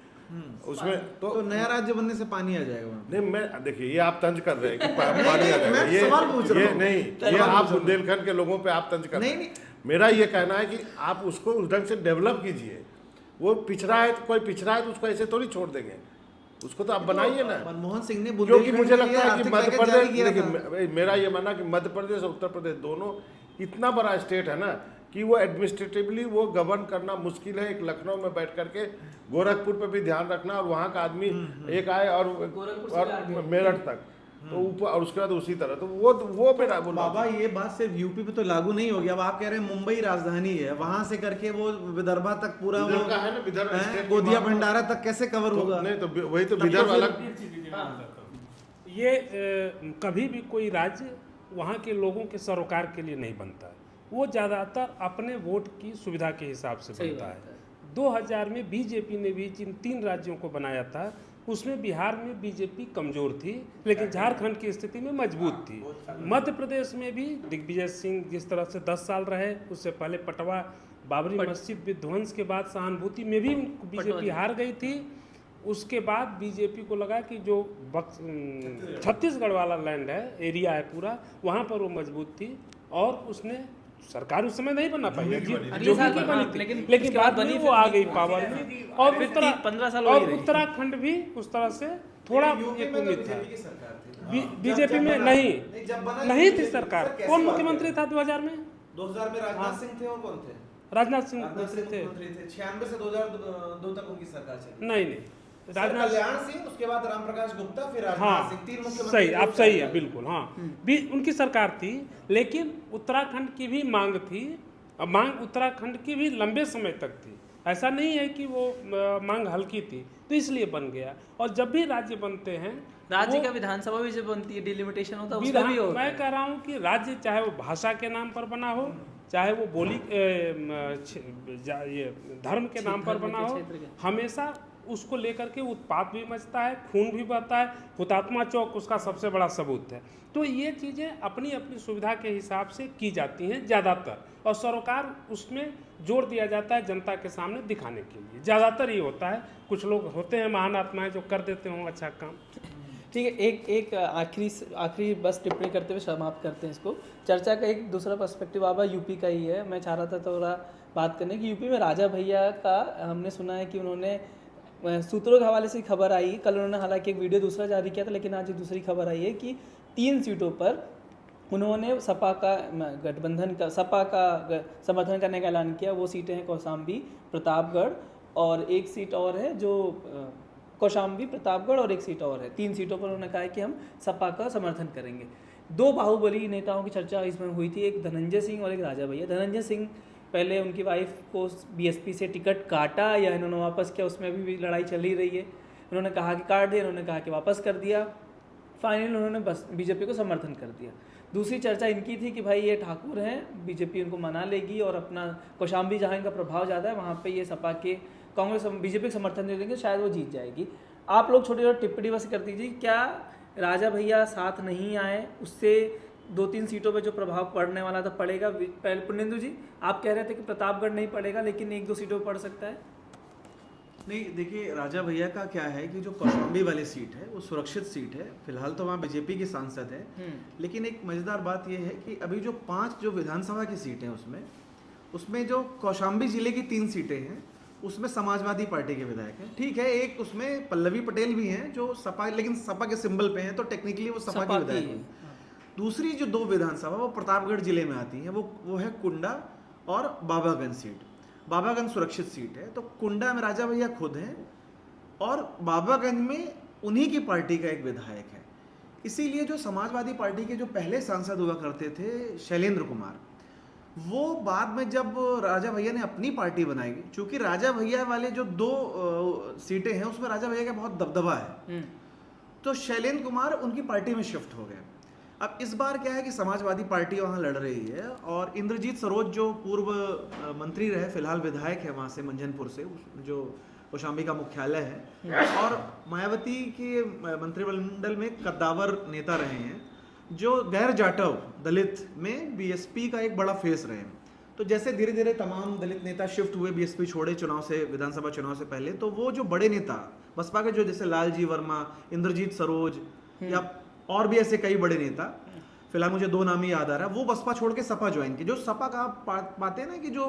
उसमें। तो नया राज्य बनने से पानी आ जाएगा वहाँ पे। नहीं, मैं देखिए ये आप तंज कर रहे हैं कि पानी आ जाएगा, मैं सवाल पूछ रहा ये हूँ। नहीं, ये आप बुंदेलखंड के लोगों पे आप तंज कर रहे नहीं, हैं। मेरा ये कहना है कि आप उसको उस ढंग से डेवलप कीजिए। वो पिछड़ा है तो कोई पिछड़ा है तो उसको ऐसे थोड़ी छोड़ देंगे, उसको तो आप बनाइए ना। मनमोहन सिंह ने क्योंकि बुंदेलखंड मुझे के लिए लगता है कि आर्थिक मध्य पैकेज जारी प्रदेश, किया था। देखिए मेरा ये मानना कि मध्य प्रदेश और उत्तर प्रदेश दोनों इतना बड़ा स्टेट है ना कि वो एडमिनिस्ट्रेटिवली वो गवर्न करना मुश्किल है। एक लखनऊ में बैठ करके गोरखपुर पे भी ध्यान रखना, और वहाँ का आदमी एक आए और गोरखपुर से आगे। मेरठ तक तो ऊपर, और उसके बाद उसी तरह, तो वो मेरा बोला। बाबा ये बात सिर्फ यूपी पे तो लागू नहीं होगी। अब आप कह रहे हैं मुंबई राजधानी है, वहां से करके वो विदर्भा तक पूरा विदर्भ वो का है ना, विदर्भ हैं, स्टेट की गोदिया बात- भंडारा तक कैसे कवर तो होगा? नहीं तो वही तो विदर्भ अलग। ये कभी भी कोई राज्य वहाँ के लोगों के सरोकार के लिए नहीं बनता है, वो ज़्यादातर अपने वोट की सुविधा के हिसाब से सही बनता बात है। 2000 में बीजेपी ने भी जिन 3 राज्यों को बनाया था, उसमें बिहार में बीजेपी कमज़ोर थी, लेकिन झारखंड की स्थिति में मजबूत थी। मध्य प्रदेश में भी दिग्विजय सिंह जिस तरह से 10 साल रहे, उससे पहले पटवा बाबरी मस्जिद विध्वंस के बाद सहानुभूति में भी बीजेपी हार गई थी। उसके बाद बीजेपी को लगा कि जो छत्तीसगढ़ वाला लैंड है, एरिया है पूरा, वहाँ पर वो मजबूत थी, और उसने सरकार उस समय नहीं बना पाई, जो साल भी की, बनी हाँ, थी, लेकिन लेकिन उसके बाद बाद में बनी वो फिर आ भी। गई पावर में। और फिर 15 साल हो और ही रही। उत्तराखंड भी उस तरह से थोड़ा यूपी एक में तो उम्मीद था। बीजेपी की सरकार थी ना। बीजेपी जब में बना- नहीं जब बना नहीं थी बीजेपी सरकार। सर, कैसी कौन बात मुख्यमंत्री है? था 2000 में? 2000 में राजनाथ सिंह थे और कौन थे? राजनाथ सिंह राजनाथ सिंह थे। मुख्यमंत्री थे। 96 से 2002 तक उनकी सरकार चली। नहीं सर, राजनाथ कल्याण सिंह, उसके बाद रामप्रकाश गुप्ता, फिर राजनाथ हाँ सिंह, 3 मुख्यमंत्री सही, थे आप उस सही टाइम है, पर। बिल्कुल हाँ। भी उनकी सरकार थी, लेकिन उत्तराखंड की भी मांग थी, और मांग उत्तराखंड की भी लंबे समय तक थी। ऐसा नहीं है कि वो मांग हल्की थी, तो इसलिए बन गया। और जब भी राज्य बनते हैं, राज्य वो का विधानसभा भी जब बनती है, डिलिमिटेशन होता है, उसमें विधान, भी होता मैं है। कह रहा हूँ कि राज्य चाहे वो भाषा के नाम पर बना हो, चाहे वो बोली ये धर्म के नाम पर बना हो, क्षेत्र के। हमेशा उसको लेकर के उत्पात भी मचता है, खून भी बहता है। हुतात्मा चौक उसका सबसे बड़ा सबूत है। तो ये चीज़ें अपनी अपनी सुविधा के हिसाब से की जाती हैं ज़्यादातर, और सरोकार उसमें जोर दिया जाता है जनता के सामने दिखाने के लिए, ज़्यादातर ये होता है। कुछ लोग होते हैं महान आत्माएं जो कर देते हों अच्छा काम। ठीक है, एक आखिरी बस टिप्पणी करते हुए समाप्त करते हैं इसको। चर्चा का एक दूसरा पर्सपेक्टिव आवा यूपी का ही है। मैं चाह रहा था थोड़ा बात करने की, यूपी में राजा भैया का हमने सुना है कि उन्होंने सूत्रों के हवाले से खबर आई, कल उन्होंने हालांकि एक वीडियो दूसरा जारी किया था, लेकिन आज एक दूसरी खबर आई है कि 3 सीटों पर उन्होंने सपा का गठबंधन का सपा का समर्थन करने का ऐलान किया। वो सीटें हैं कौशाम्बी, प्रतापगढ़ और एक सीट और है जो कौशाम्बी, प्रतापगढ़ और एक सीट और है। 3 सीटों पर उन्होंने कहा है कि हम सपा का समर्थन करेंगे। 2 बाहुबली नेताओं की चर्चा इसमें हुई थी, एक धनंजय सिंह और एक राजा भैया। धनंजय सिंह पहले उनकी वाइफ को बीएसपी से टिकट काटा या इन्होंने वापस किया, उसमें अभी भी लड़ाई चल ही रही है। उन्होंने कहा कि काट दिया, उन्होंने कहा कि वापस कर दिया। फाइनल उन्होंने बस बीजेपी को समर्थन कर दिया। दूसरी चर्चा इनकी थी कि भाई ये ठाकुर हैं, बीजेपी उनको मना लेगी और अपना कौशाम्बी जहाँ इनका प्रभाव ज़्यादा है वहाँ पे ये सपा के कांग्रेस बीजेपी को समर्थन दे देंगे, शायद वो जीत जाएगी। आप लोग छोटी छोटी टिप्पणी बस कर दीजिए, क्या राजा भैया साथ नहीं आए उससे 2-3 सीटों पे जो प्रभाव पड़ने वाला था पड़ेगा? पहले पुण्येंदु जी आप कह रहे थे कि प्रतापगढ़ नहीं पड़ेगा, लेकिन 1-2 सीटों पर पड़ सकता है। नहीं, देखिए राजा भैया का क्या है कि जो कौशाम्बी वाली सीट है वो सुरक्षित सीट है। फिलहाल तो वहाँ बीजेपी के सांसद है, लेकिन एक मज़ेदार बात यह है कि अभी जो 5 जो विधानसभा की सीटें हैं उसमें जो कौशाम्बी जिले की 3 सीटें हैं उसमें समाजवादी पार्टी के विधायक हैं। ठीक है, एक उसमें पल्लवी पटेल भी हैं जो सपा, लेकिन सपा के सिंबल पे हैं, तो टेक्निकली वो सपा की विधायक हैं। दूसरी जो 2 विधानसभा वो प्रतापगढ़ जिले में आती हैं, वो है कुंडा और बाबागंज सीट। बाबागंज सुरक्षित सीट है, तो कुंडा में राजा भैया खुद हैं और बाबागंज में उन्हीं की पार्टी का एक विधायक है। इसीलिए जो समाजवादी पार्टी के जो पहले सांसद हुआ करते थे शैलेंद्र कुमार, वो बाद में जब राजा भैया ने अपनी पार्टी बनाई, चूंकि राजा भैया वाले जो 2 सीटें हैं उसमें राजा भैया का बहुत दबदबा है, तो शैलेंद्र कुमार उनकी पार्टी में शिफ्ट हो गए। अब इस बार क्या है कि समाजवादी पार्टी वहाँ लड़ रही है और इंद्रजीत सरोज जो पूर्व मंत्री रहे, फिलहाल विधायक है वहाँ से मंझनपुर से, जो कौशाम्बी का मुख्यालय है, और मायावती के मंत्रिमंडल में कद्दावर नेता रहे हैं जो गैर जाटव दलित में बीएसपी का एक बड़ा फेस रहे हैं। तो जैसे धीरे धीरे तमाम दलित नेता शिफ्ट हुए, बीएसपी छोड़े चुनाव से, विधानसभा चुनाव से पहले, तो वो जो बड़े नेता बसपा के जो जैसे लालजी वर्मा, इंद्रजीत सरोज या और भी ऐसे कई बड़े नेता, फिलहाल मुझे 2 नाम ही याद आ रहा है, वो बसपा छोड़ के सपा ज्वाइन की। जो सपा का पाते हैं ना कि जो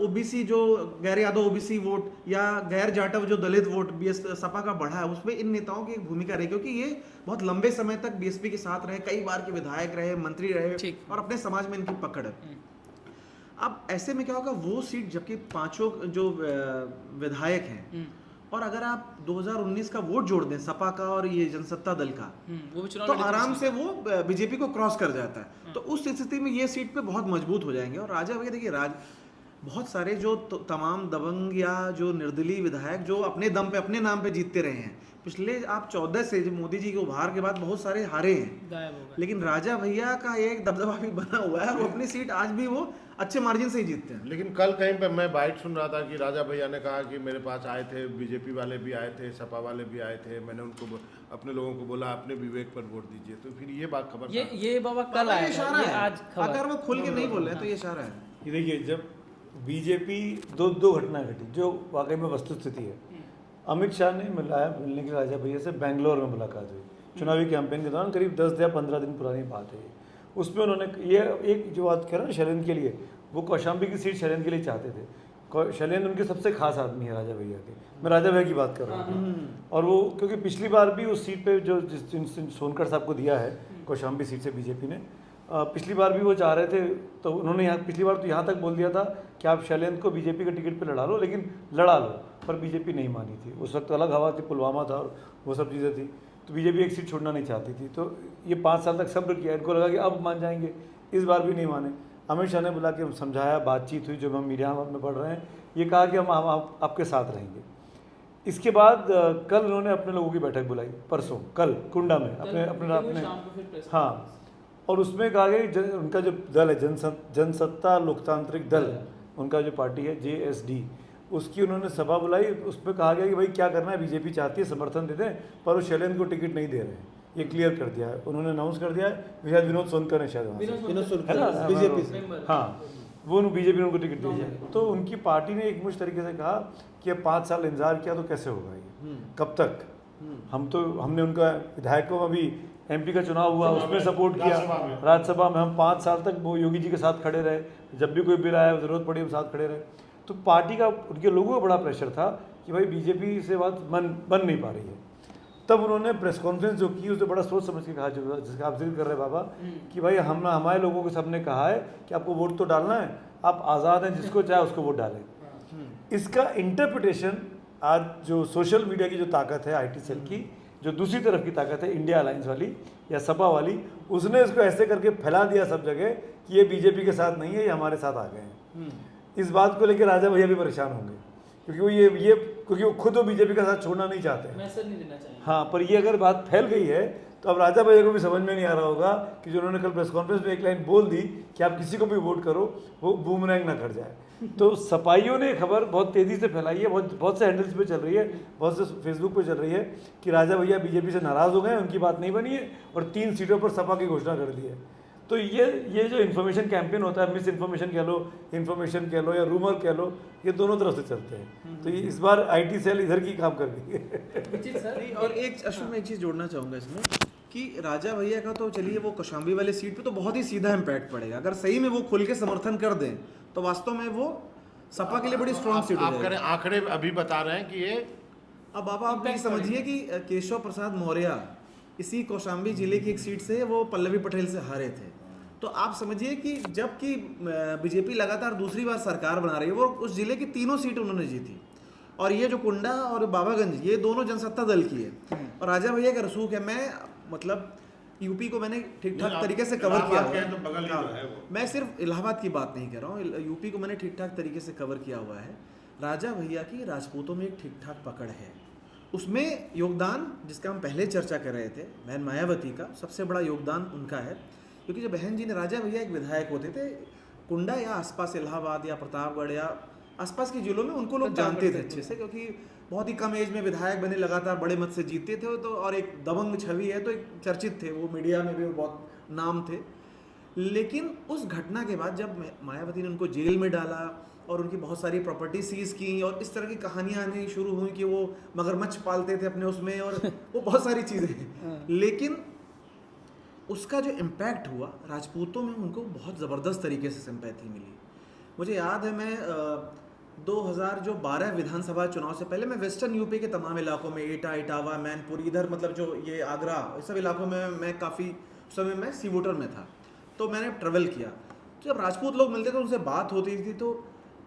ओबीसी, जो गैर यादव ओबीसी वोट या गैर जाटव जो दलित वोट सपा का बढ़ा है, उसमें इन नेताओं की एक भूमिका रही, क्योंकि ये बहुत लंबे समय तक बीएसपी के साथ रहे, कई बार के विधायक रहे, मंत्री रहे और अपने समाज में इनकी पकड़ है। अब ऐसे में क्या होगा, वो सीट जबकि 5 जो विधायक हैं, और अगर आप 2019 का वोट जोड़ दें सपा का और ये जनसत्ता दल का, वो भी तो आराम से वो बीजेपी को क्रॉस कर जाता है। तो उस स्थिति में ये सीट पे बहुत मजबूत हो जाएंगे। और राजा भैया देखिए, बहुत सारे जो तमाम दबंग या जो निर्दलीय विधायक जो अपने दम पे अपने नाम पे जीतते रहे हैं, पिछले आप 14 से जो मोदी जी के उभार के बाद बहुत सारे हारे हैं, लेकिन राजा भैया का एक दबदबा भी बना हुआ है, वो अपनी सीट आज भी वो अच्छे मार्जिन से ही जीतते हैं। लेकिन कल कहीं पे मैं बाइट सुन रहा था कि राजा भैया ने कहा कि मेरे पास आए थे, बीजेपी वाले भी आए थे, सपा वाले भी आए थे, मैंने उनको अपने लोगों को बोला अपने विवेक पर वोट दीजिए। तो फिर ये बात खबर ये बाबा कल आया इशारा है, आज खबर, अगर वो खुल के नहीं बोल रहे हैं तो ये इशारा है। ये देखिए, जब बीजेपी दो घटना घटी जो वाकई में वस्तुस्थिति है। अमित शाह ने मिलने के राजा भैया से बेंगलोर में मुलाकात हुई, चुनावी कैंपेन के दौरान, करीब 10 या 15 दिन पुरानी बात है। उसमें उन्होंने ये एक जो बात कह रहा ना शैलेंद्र के लिए, वो कौशाम्बी की सीट शैलेंद्र के लिए चाहते थे। शैलेंद्र उनके सबसे खास आदमी है राजा भैया के, मैं राजा भैया की बात कर रहा हूँ। और वो क्योंकि पिछली बार भी उस सीट पे जो जिस सोनकर साहब को दिया है कौशाम्बी सीट से बीजेपी ने, पिछली बार भी वो चाह रहे थे, तो उन्होंने पिछली बार तो यहाँ तक बोल दिया था कि आप शैलेंद्र को बीजेपी के टिकट पे लड़ा लो, लेकिन लड़ा लो, पर बीजेपी नहीं मानी थी। उस वक्त अलग हवा थी, पुलवामा था और वो सब चीज़ें थी, तो बीजेपी एक सीट छोड़ना नहीं चाहती थी। तो ये 5 साल तक सब्र किया, इनको लगा कि अब मान जाएंगे, इस बार भी नहीं माने। अमित शाह ने बुला के समझाया, बातचीत हुई, जो हम मीडिया में पढ़ रहे हैं, ये कहा कि हम आपके साथ रहेंगे। इसके बाद कल उन्होंने अपने लोगों की बैठक बुलाई, परसों कल कुंडा में अपने हाँ, और उसमें कहा गया कि उनका जो दल है जनसत्ता लोकतांत्रिक दल, उनका जो पार्टी है JSD, उसकी उन्होंने सभा बुलाई। उसमें कहा गया कि भाई क्या करना है, बीजेपी चाहती है समर्थन दे दें, पर वो शैलेंद्र को टिकट नहीं दे रहे हैं, ये क्लियर कर दिया है उन्होंने, अनाउंस कर दिया है। शायद विनोद सोनकर ने शायद बीजेपी से, हाँ, वो बीजेपी ने उनको टिकट दी है। तो उनकी पार्टी ने एक मुझ तरीके से कहा कि अब 5 साल इंतजार किया तो कैसे होगा ये, कब तक। हमने उनका विधायकों में भी MP का चुनाव हुआ, उसमें सपोर्ट किया, राज्यसभा में हम 5 साल तक वो योगी जी के साथ खड़े रहे, जब भी कोई बिल आया जरूरत पड़ी हम साथ खड़े रहे। तो पार्टी का, उनके लोगों का बड़ा प्रेशर था कि भाई बीजेपी से बात बन नहीं पा रही है। तब उन्होंने प्रेस कॉन्फ्रेंस जो की, उसने बड़ा सोच समझ के कहा, जिसका आप जिक्र कर रहे हैं बाबा, कि भाई हमारे लोगों को सबने कहा है कि आपको वोट तो डालना है, आप आज़ाद हैं, जिसको चाहे उसको वोट डालें। इसका इंटरप्रिटेशन आज जो सोशल मीडिया की जो ताकत है IT सेल की, जो दूसरी तरफ की ताकत है इंडिया अलायंस वाली या सपा वाली, उसने इसको ऐसे करके फैला दिया सब जगह कि ये बीजेपी के साथ नहीं है, ये हमारे साथ आ गए हैं। इस बात को लेकर राजा भैया भी परेशान होंगे, क्योंकि वो ये क्योंकि वो खुद वो बीजेपी का साथ छोड़ना नहीं चाहते हैं, मैसेज नहीं देना चाहिए। हाँ, पर ये अगर बात फैल गई है तो अब राजा भैया को भी समझ में नहीं आ रहा होगा कि जो उन्होंने कल प्रेस कॉन्फ्रेंस में एक लाइन बोल दी कि आप किसी को भी वोट करो, वो बूमरैंग ना कर जाए। तो सपाइयों ने खबर बहुत तेज़ी से फैलाई है, बहुत से हैंडल्स पे चल रही है, बहुत से फेसबुक पे चल रही है कि राजा भैया बीजेपी से नाराज़ हो गए, उनकी बात नहीं बनी है और 3 सीटों पर सपा की घोषणा कर दी है। तो ये जो इन्फॉर्मेशन कैंपेन होता है, मिस इन्फॉर्मेशन कह लो, इन्फॉर्मेशन कह लो या रूमर कह लो, ये दोनों तरफ से चलते हैं। तो ये इस बार IT सेल इधर की काम कर रही है। और एक अश्विन, मैं एक चीज़ जोड़ना चाहूँगा इसमें कि राजा भैया का तो चलिए वो कौशाम्बी वाले सीट पे तो बहुत ही सीधा इम्पैक्ट पड़ेगा। अगर सही में वो खुल के समर्थन कर दें तो वास्तव में वो सपा के लिए बड़ी स्ट्रॉन्ग सीट हो जाएगी। आंकड़े अभी बता रहे हैं कि ये, अब बाबा आप ये समझिए कि केशव प्रसाद मौर्य इसी कौशाम्बी जिले की एक सीट से वो पल्लवी पटेल से हारे थे। तो आप समझिए कि जबकि बीजेपी लगातार दूसरी बार सरकार बना रही है, वो उस जिले की 3 सीट उन्होंने जीती, और ये जो कुंडा और बाबागंज ये दोनों जनसत्ता दल की है। और राजा भैया का रसूख है, मैं मतलब यूपी को मैंने ठीक ठाक तरीके से कवर किया हुआ है, तो बगल ही तो है वो। मैं सिर्फ इलाहाबाद की बात नहीं कर रहा हूँ, यूपी को मैंने ठीक ठाक तरीके से कवर किया हुआ है। राजा भैया की राजपूतों में एक ठीक ठाक पकड़ है, उसमें योगदान जिसका हम पहले चर्चा कर रहे थे, बहन मायावती का सबसे बड़ा योगदान उनका है। क्योंकि जब बहन जी ने, राजा भैया एक विधायक होते थे कुंडा या आसपास इलाहाबाद या प्रतापगढ़ या आसपास के जिलों में, उनको लोग जानते थे अच्छे से, क्योंकि बहुत ही कम एज में विधायक बने, लगातार बड़े मत से जीतते थे, तो और एक दबंग छवि है, तो एक चर्चित थे वो, मीडिया में भी बहुत नाम थे। लेकिन उस घटना के बाद जब मायावती ने उनको जेल में डाला और उनकी बहुत सारी प्रॉपर्टी सीज की और इस तरह की कहानियाँ आनी शुरू हुई कि वो मगरमच्छ पालते थे अपने उसमें, और वो बहुत सारी चीज़ें, लेकिन उसका जो इम्पैक्ट हुआ राजपूतों में, उनको बहुत ज़बरदस्त तरीके से सिंपैथी मिली। मुझे याद है, मैं 2012 विधानसभा चुनाव से पहले मैं वेस्टर्न यूपी के तमाम इलाकों में, एटा, इटावा, मैनपुरी, इधर मतलब जो ये आगरा, इस सब इलाकों में मैं काफ़ी समय मैं सी वोटर में था, तो मैंने ट्रेवल किया। तो जब राजपूत लोग मिलते थे, उनसे बात होती थी, तो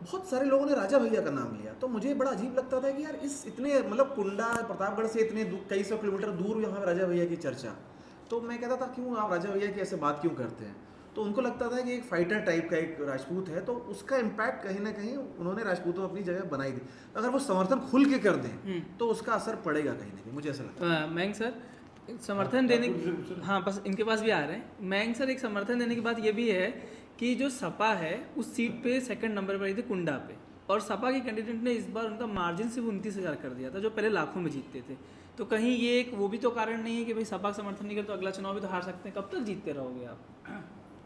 बहुत सारे लोगों ने राजा भैया का नाम लिया। तो मुझे बड़ा अजीब लगता था कि यार इस इतने मतलब कुंडा प्रतापगढ़ से इतने कई सौ किलोमीटर दूर यहाँ राजा भैया की चर्चा। तो मैं कहता था क्यों आप राजा भैया की ऐसे बात क्यों करते हैं? तो उनको लगता था कि एक फाइटर टाइप का एक राजपूत है, तो उसका इम्पैक्ट कहीं ना कहीं उन्होंने राजपूतों अपनी जगह बनाई थी। अगर वो समर्थन खुल के कर दें तो उसका असर पड़ेगा कहीं ना कहीं, मुझे ऐसा लगता है। मैंग सर समर्थन देने, हाँ बस इनके पास भी आ रहे हैं। मैंग सर एक समर्थन देने की बात ये भी है कि जो सपा है उस सीट पे 2nd नंबर पर आई थी कुंडा पे, और सपा के कैंडिडेट ने इस बार उनका मार्जिन सिर्फ 29,000 कर दिया था, जो पहले लाखों में जीतते थे। तो कहीं ये एक वो भी तो कारण नहीं है कि भाई सपा का समर्थन नहीं करे तो अगला चुनाव भी तो हार सकते हैं? कब तक जीतते रहोगे आप?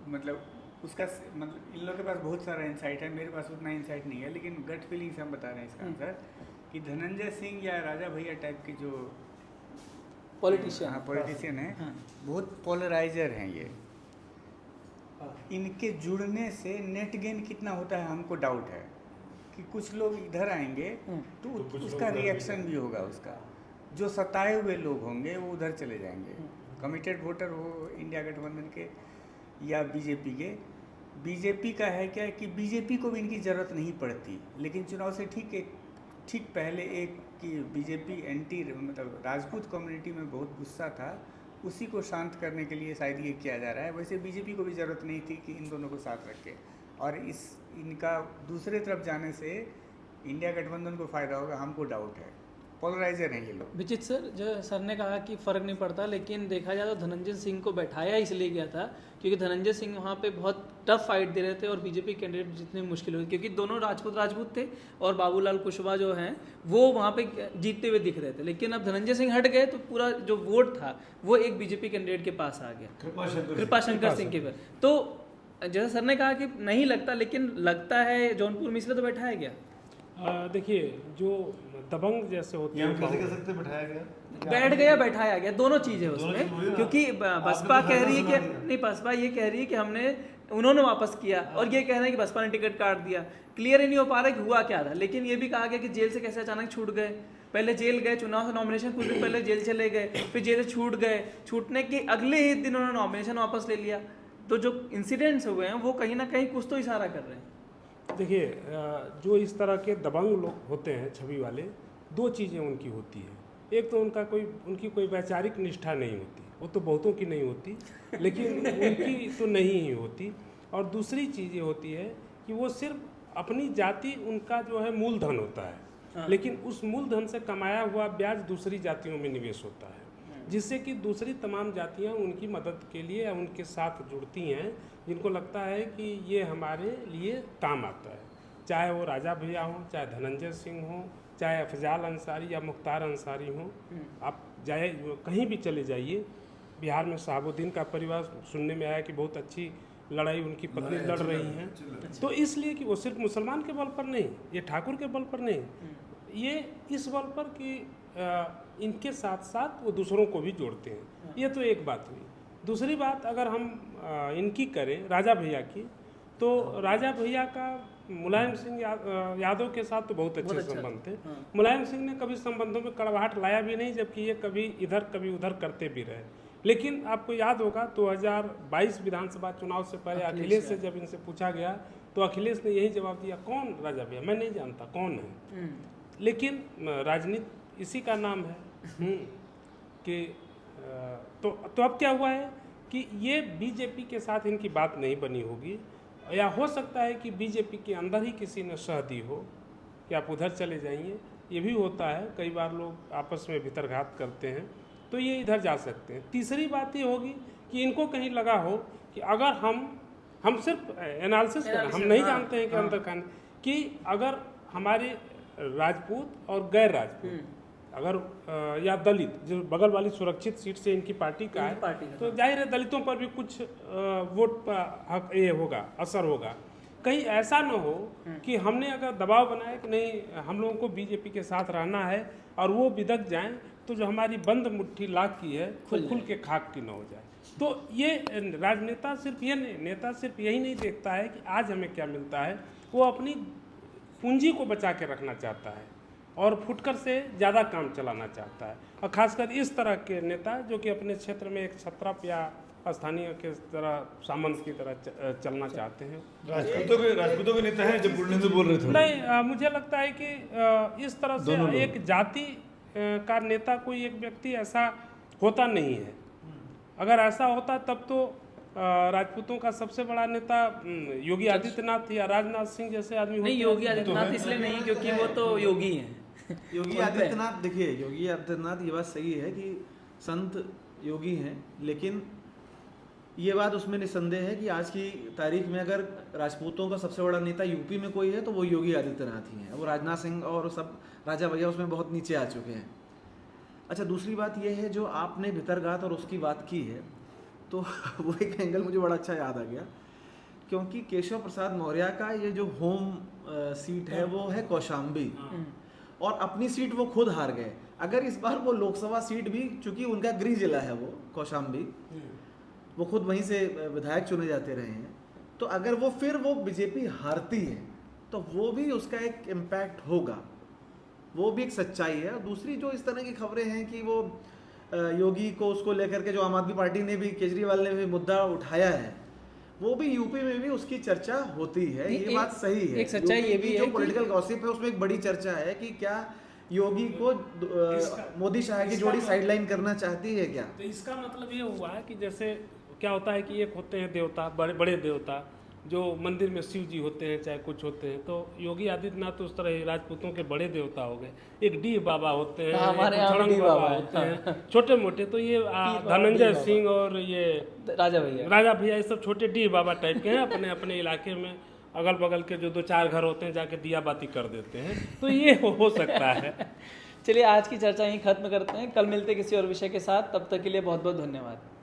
मतलब उसका मतलब इन लोगों के पास बहुत सारा इंसाइट है, मेरे पास उतना इंसाइट नहीं है, लेकिन गट फीलिंग से हम बता रहे हैं इसका आंसर कि धनंजय सिंह या राजा भैया टाइप के जो पॉलिटिशियन है, बहुत पोलराइजर हैं ये। इनके जुड़ने से नेट गेन कितना होता है हमको डाउट है कि कुछ लोग इधर आएंगे तो उसका रिएक्शन भी होगा, उसका जो सताए हुए लोग होंगे वो उधर चले जाएंगे। कमिटेड वोटर हो इंडिया गठबंधन के या बीजेपी के, बीजेपी का है क्या कि बीजेपी को भी इनकी ज़रूरत नहीं पड़ती, लेकिन चुनाव से ठीक पहले एक कि बीजेपी एंटी मतलब राजपूत कम्युनिटी में बहुत गुस्सा था, उसी को शांत करने के लिए शायद ये किया जा रहा है। वैसे बीजेपी को भी ज़रूरत नहीं थी कि इन दोनों को साथ रखे, और इनका दूसरे तरफ जाने से इंडिया गठबंधन को फ़ायदा होगा, हमको डाउट है। पोलराइजर हैं ये लोग। विचित सर, जो सर ने कहा कि फ़र्क नहीं पड़ता, लेकिन देखा जाए तो धनंजय सिंह को बैठाया इसलिए गया था क्योंकि धनंजय सिंह वहाँ पे बहुत टफ फाइट दे रहे थे और बीजेपी कैंडिडेट जितने मुश्किल हुई, क्योंकि दोनों राजपूत थे और बाबूलाल कुशवाहा जो हैं वो वहाँ पे जीतते हुए दिख रहे थे। लेकिन अब धनंजय सिंह हट गए तो पूरा जो वोट था वो एक बीजेपी कैंडिडेट के पास आ गया, कृपा शंकर सिंह के पर। तो जैसा सर ने कहा कि नहीं लगता, लेकिन लगता है जौनपुर में इसलिए तो बैठाया गया। देखिए, जो दबंग जैसे होते ये हम हैं, कैसे कह सकते हैं बैठाया गया? बैठ गया बैठाया गया, दोनों चीज़ें उसमें, हुई ना। क्योंकि बसपा कह रही है कि नहीं, बसपा ये कह रही है कि उन्होंने वापस किया, और ये कह रहे हैं कि बसपा ने टिकट काट दिया। क्लियर ही नहीं हो पा रहा कि हुआ क्या था। लेकिन ये भी कहा गया कि जेल से कैसे अचानक छूट गए, पहले जेल गए, चुनाव से नॉमिनेशन कुछ दिन पहले जेल चले गए, फिर जेल से छूट गए, छूटने के अगले ही दिन उन्होंने नॉमिनेशन वापस ले लिया। तो जो इंसिडेंट्स हुए हैं वो कहीं ना कहीं कुछ तो इशारा कर रहे हैं। देखिए, जो इस तरह के दबंग लोग होते हैं, छवि वाले, दो चीज़ें उनकी होती है। एक तो उनकी कोई वैचारिक निष्ठा नहीं होती, वो तो बहुतों की नहीं होती, लेकिन उनकी तो नहीं ही होती। और दूसरी चीज़ ये होती है कि वो सिर्फ अपनी जाति, उनका जो है मूलधन होता है, लेकिन उस मूलधन से कमाया हुआ ब्याज दूसरी जातियों में निवेश होता है, जिससे कि दूसरी तमाम जातियां उनकी मदद के लिए या उनके साथ जुड़ती हैं, जिनको लगता है कि ये हमारे लिए काम आता है। चाहे वो राजा भैया हों, चाहे धनंजय सिंह हों, चाहे अफजाल अंसारी या मुख्तार अंसारी हों, आप जाए कहीं भी चले जाइए। बिहार में शहाबुद्दीन का परिवार सुनने में आया कि बहुत अच्छी लड़ाई उनकी पत्नी लड़ रही हैं। तो इसलिए कि वो सिर्फ मुसलमान के बल पर नहीं, ये ठाकुर के बल पर नहीं, ये इस बल पर कि इनके साथ साथ वो दूसरों को भी जोड़ते हैं। ये तो एक बात हुई। दूसरी बात अगर हम इनकी करें, राजा भैया की, तो राजा भैया का मुलायम सिंह यादव के साथ तो बहुत अच्छे संबंध थे। मुलायम सिंह ने कभी संबंधों में कड़वाहट लाया भी नहीं, जबकि ये कभी इधर कभी उधर करते भी रहे। लेकिन आपको याद होगा 2022 विधानसभा चुनाव से पहले अखिलेश से जब इनसे पूछा गया तो अखिलेश ने यही जवाब दिया, कौन राजा भैया, मैं नहीं जानता कौन है। लेकिन राजनीति इसी का नाम है कि तो अब क्या हुआ है कि ये बीजेपी के साथ इनकी बात नहीं बनी होगी, या हो सकता है कि बीजेपी के अंदर ही किसी ने सह दी हो कि आप उधर चले जाइए। ये भी होता है, कई बार लोग आपस में भीतरघात करते हैं, तो ये इधर जा सकते हैं। तीसरी बात ये होगी कि इनको कहीं लगा हो कि अगर हम सिर्फ एनालिसिस करें, हम नहीं जानते हैं कि अंदर का, कि अगर हमारे राजपूत और गैर राजपूत अगर या दलित जो बगल वाली सुरक्षित सीट से इनकी पार्टी का है, तो जाहिर है दलितों पर भी कुछ वोट पर ये होगा, असर होगा। कहीं ऐसा न हो कि हमने अगर दबाव बनाया कि नहीं हम लोगों को बीजेपी के साथ रहना है और वो बिदक जाएं, तो जो हमारी बंद मुट्ठी लाख की है खुल के खाक की न हो जाए। तो ये राजनेता सिर्फ ये नेता सिर्फ यही नहीं देखता है कि आज हमें क्या मिलता है, वो अपनी पूंजी को बचा के रखना चाहता है और फुटकर से ज़्यादा काम चलाना चाहता है। और ख़ासकर इस तरह के नेता जो कि अपने क्षेत्र में एक छत्रप या स्थानीय के तरह सामंत की तरह चलना चाहते हैं। राजपूतों के नेता हैं जब बुलंद बोल रहे थे। नहीं, मुझे लगता है कि इस तरह से एक जाति का नेता कोई एक व्यक्ति ऐसा होता नहीं है। अगर ऐसा होता तब तो राजपूतों का सबसे बड़ा नेता योगी आदित्यनाथ या राजनाथ सिंह जैसे आदमी नहीं, योगी आदित्यनाथ इसलिए नहीं क्योंकि वो तो योगी हैं। योगी आदित्यनाथ, देखिए योगी आदित्यनाथ, ये बात सही है कि संत योगी हैं, लेकिन ये बात उसमें निसंदेह है कि आज की तारीख में अगर राजपूतों का सबसे बड़ा नेता यूपी में कोई है तो वो योगी आदित्यनाथ ही हैं। वो राजनाथ सिंह और सब राजा भैया उसमें बहुत नीचे आ चुके हैं। अच्छा, दूसरी बात ये है जो आपने भितरघात और उसकी बात की है, तो वो एक एंगल मुझे बड़ा अच्छा याद आ गया, क्योंकि केशव प्रसाद मौर्य का ये जो होम सीट है वो है कौशाम्बी, और अपनी सीट वो खुद हार गए। अगर इस बार वो लोकसभा सीट भी, चूंकि उनका गृह जिला है वो कौशाम्बी, वो खुद वहीं से विधायक चुने जाते रहे हैं, तो अगर वो फिर वो बीजेपी हारती है तो वो भी उसका एक इम्पैक्ट होगा, वो भी एक सच्चाई है। दूसरी जो इस तरह की खबरें हैं कि वो योगी को उसको लेकर के जो आम आदमी पार्टी ने भी, केजरीवाल ने भी मुद्दा उठाया है, वो भी यूपी में भी उसकी चर्चा होती है। ये बात सही है। एक सच्चाई ये भी है जो पॉलिटिकल गॉसिप है उसमें एक बड़ी चर्चा है कि क्या योगी को मोदी शाह की जोड़ी साइडलाइन करना चाहती है क्या? तो इसका मतलब ये हुआ है कि जैसे क्या होता है कि एक होते हैं देवता, बड़े बड़े देवता जो मंदिर में शिव जी होते हैं चाहे कुछ होते हैं, तो योगी आदित्यनाथ तो उस तरह राजपूतों के बड़े देवता हो गए। एक डी बाबा होते हैं, हाँ, हमारे एक यहाँ छड़ंग डी बाबा बाबा होते है। हैं, छोटे मोटे। तो ये धनंजय सिंह और ये राजा भैया राजा भैया ये सब छोटे डी बाबा टाइप के हैं। अपने अपने इलाके में अगल बगल के जो 2-4 घर होते हैं जाके दिया बाती कर देते हैं। तो ये हो सकता है। चलिए आज की चर्चा यहीं खत्म करते हैं, कल मिलते हैं किसी और विषय के साथ, तब तक के लिए बहुत बहुत धन्यवाद।